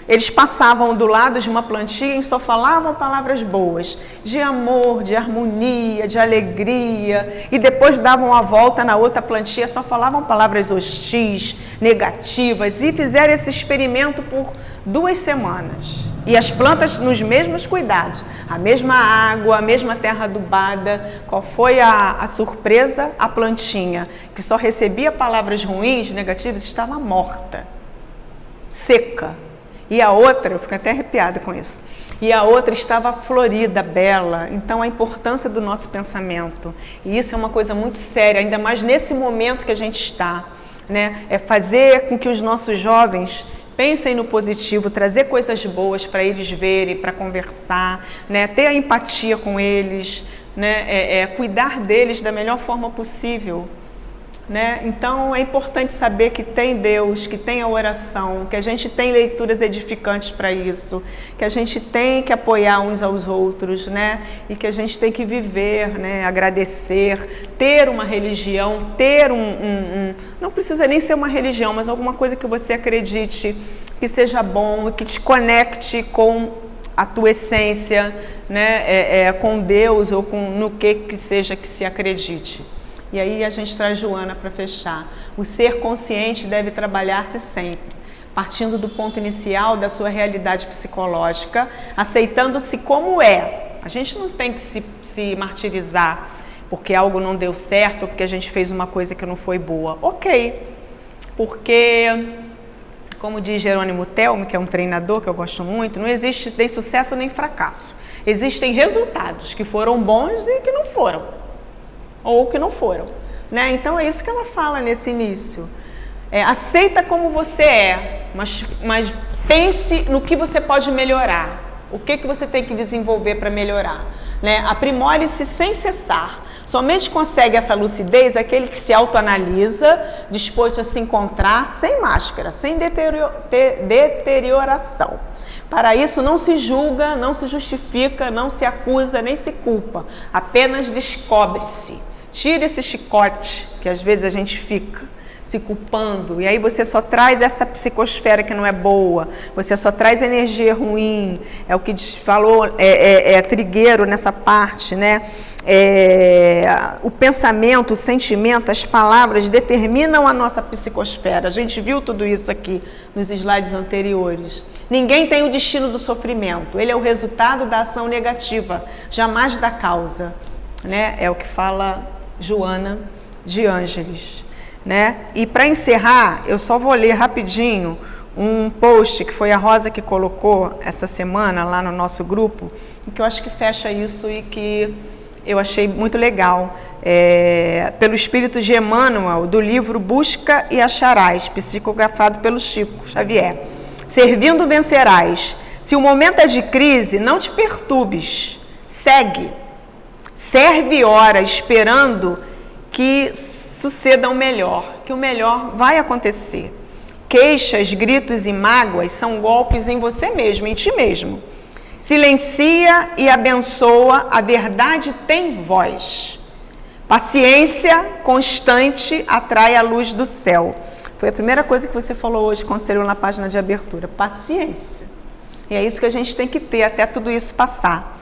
eles passavam do lado de uma plantinha e só falavam palavras boas, de amor, de harmonia, de alegria, e depois davam a volta na outra plantinha, só falavam palavras hostis, negativas, e fizeram esse experimento por 2 semanas. E as plantas nos mesmos cuidados, a mesma água, a mesma terra adubada. Qual foi a surpresa? A plantinha, que só recebia palavras ruins, negativas, estava morta, seca. E a outra, eu fico até arrepiada com isso, e a outra estava florida, bela. Então, a importância do nosso pensamento, e isso é uma coisa muito séria, ainda mais nesse momento que a gente está, né? É fazer com que os nossos jovens pensem no positivo, trazer coisas boas para eles verem, para conversar, né? Ter a empatia com eles, né? Cuidar deles da melhor forma possível, né? Então é importante saber que tem Deus, que tem a oração, que a gente tem leituras edificantes para isso, que a gente tem que apoiar uns aos outros, né? E que a gente tem que viver, né? Agradecer, ter uma religião, ter não precisa nem ser uma religião, mas alguma coisa que você acredite, que seja bom, que te conecte com a tua essência, né? Com Deus ou no que seja que se acredite. E aí a gente traz Joana para fechar. O ser consciente deve trabalhar-se sempre, partindo do ponto inicial da sua realidade psicológica, aceitando-se como é. A gente não tem que se martirizar porque algo não deu certo, ou porque a gente fez uma coisa que não foi boa. Ok, porque, como diz Jerônimo Telme, que é um treinador que eu gosto muito, não existe nem sucesso nem fracasso. Existem resultados que foram bons e que não foram. Ou que não foram, né? Então é isso que ela fala nesse início. Aceita como você é, mas pense no que você pode melhorar. O que você tem que desenvolver para melhorar, né? Aprimore-se sem cessar. Somente consegue essa lucidez aquele que se autoanalisa, disposto a se encontrar sem máscara, sem deterioração. Para isso não se julga, não se justifica, não se acusa, nem se culpa. Apenas descobre-se. Tira esse chicote que às vezes a gente fica se culpando, e aí você só traz essa psicosfera que não é boa, você só traz energia ruim, é o que falou, Trigueiro nessa parte, né? O pensamento, o sentimento, as palavras determinam a nossa psicosfera. A gente viu tudo isso aqui nos slides anteriores. Ninguém tem o destino do sofrimento, ele é o resultado da ação negativa, jamais da causa, né? É o que fala Joana de Ângeles, né? E para encerrar, eu só vou ler rapidinho um post que foi a Rosa que colocou essa semana lá no nosso grupo, que eu acho que fecha isso e que eu achei muito legal, pelo espírito de Emmanuel, do livro Busca e Acharás, psicografado pelo Chico Xavier. Servindo vencerás. Se o momento é de crise, não te perturbes, segue. Serve e ora, esperando que suceda o melhor, que o melhor vai acontecer. Queixas, gritos e mágoas são golpes em você mesmo, em ti mesmo. Silencia e abençoa, a verdade tem voz. Paciência constante atrai a luz do céu. Foi a primeira coisa que você falou hoje, Conselho, na página de abertura. Paciência. E é isso que a gente tem que ter até tudo isso passar.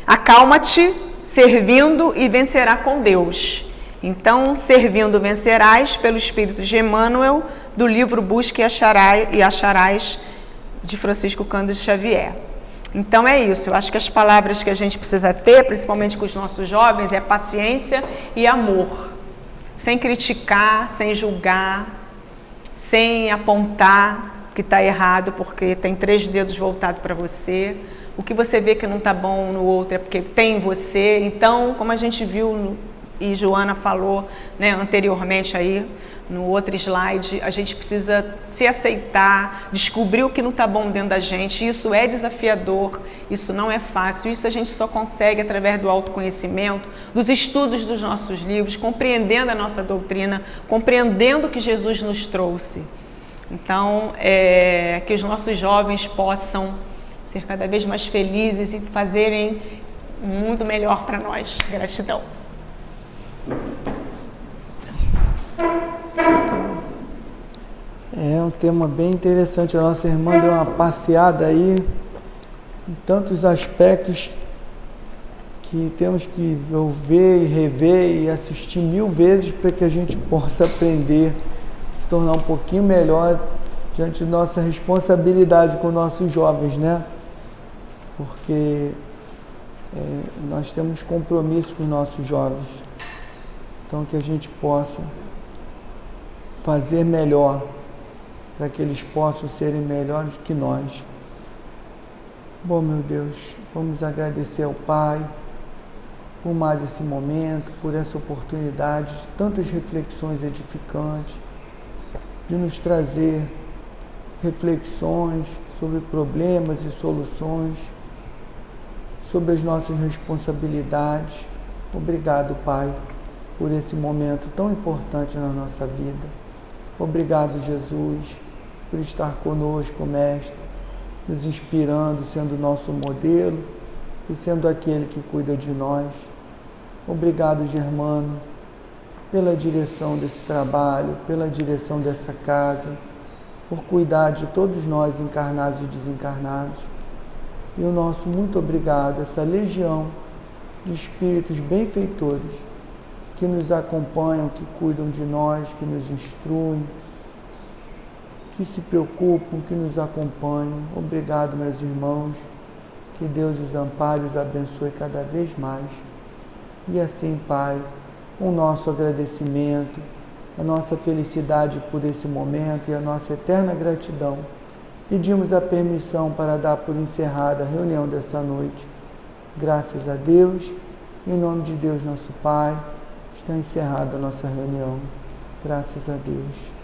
Acalma-te, servindo e vencerá com Deus. Então, servindo vencerás pelo Espírito de Emmanuel, do livro Busca e Acharás, de Francisco Cândido Xavier. Então é isso, eu acho que as palavras que a gente precisa ter, principalmente com os nossos jovens, é paciência e amor. Sem criticar, sem julgar, sem apontar que está errado, porque tem 3 dedos voltados para você. O que você vê que não está bom no outro é porque tem em você. Então, como a gente viu e Joana falou, né, anteriormente aí, no outro slide, a gente precisa se aceitar, descobrir o que não está bom dentro da gente. Isso é desafiador, isso não é fácil, isso a gente só consegue através do autoconhecimento, dos estudos dos nossos livros, compreendendo a nossa doutrina, compreendendo o que Jesus nos trouxe. Então, que os nossos jovens possam ser cada vez mais felizes e fazerem um mundo melhor para nós. Gratidão. É um tema bem interessante. A nossa irmã deu uma passeada aí em tantos aspectos que temos que ver e rever e assistir 1000 vezes para que a gente possa aprender, se tornar um pouquinho melhor diante de nossa responsabilidade com nossos jovens, né? Porque nós temos compromisso com os nossos jovens. Então, que a gente possa fazer melhor, para que eles possam serem melhores que nós. Bom, meu Deus, vamos agradecer ao Pai por mais esse momento, por essa oportunidade de tantas reflexões edificantes, de nos trazer reflexões sobre problemas e soluções, sobre as nossas responsabilidades. Obrigado, Pai, por esse momento tão importante na nossa vida. Obrigado, Jesus, por estar conosco, Mestre, nos inspirando, sendo nosso modelo e sendo aquele que cuida de nós. Obrigado, Germano, pela direção desse trabalho, pela direção dessa casa, por cuidar de todos nós, encarnados e desencarnados. E o nosso muito obrigado, essa legião de espíritos benfeitores que nos acompanham, que cuidam de nós, que nos instruem, que se preocupam, que nos acompanham. Obrigado, meus irmãos. Que Deus os ampare e os abençoe cada vez mais. E assim, Pai, com o nosso agradecimento, a nossa felicidade por esse momento e a nossa eterna gratidão, pedimos a permissão para dar por encerrada a reunião dessa noite. Graças a Deus, em nome de Deus, nosso Pai, está encerrada a nossa reunião. Graças a Deus.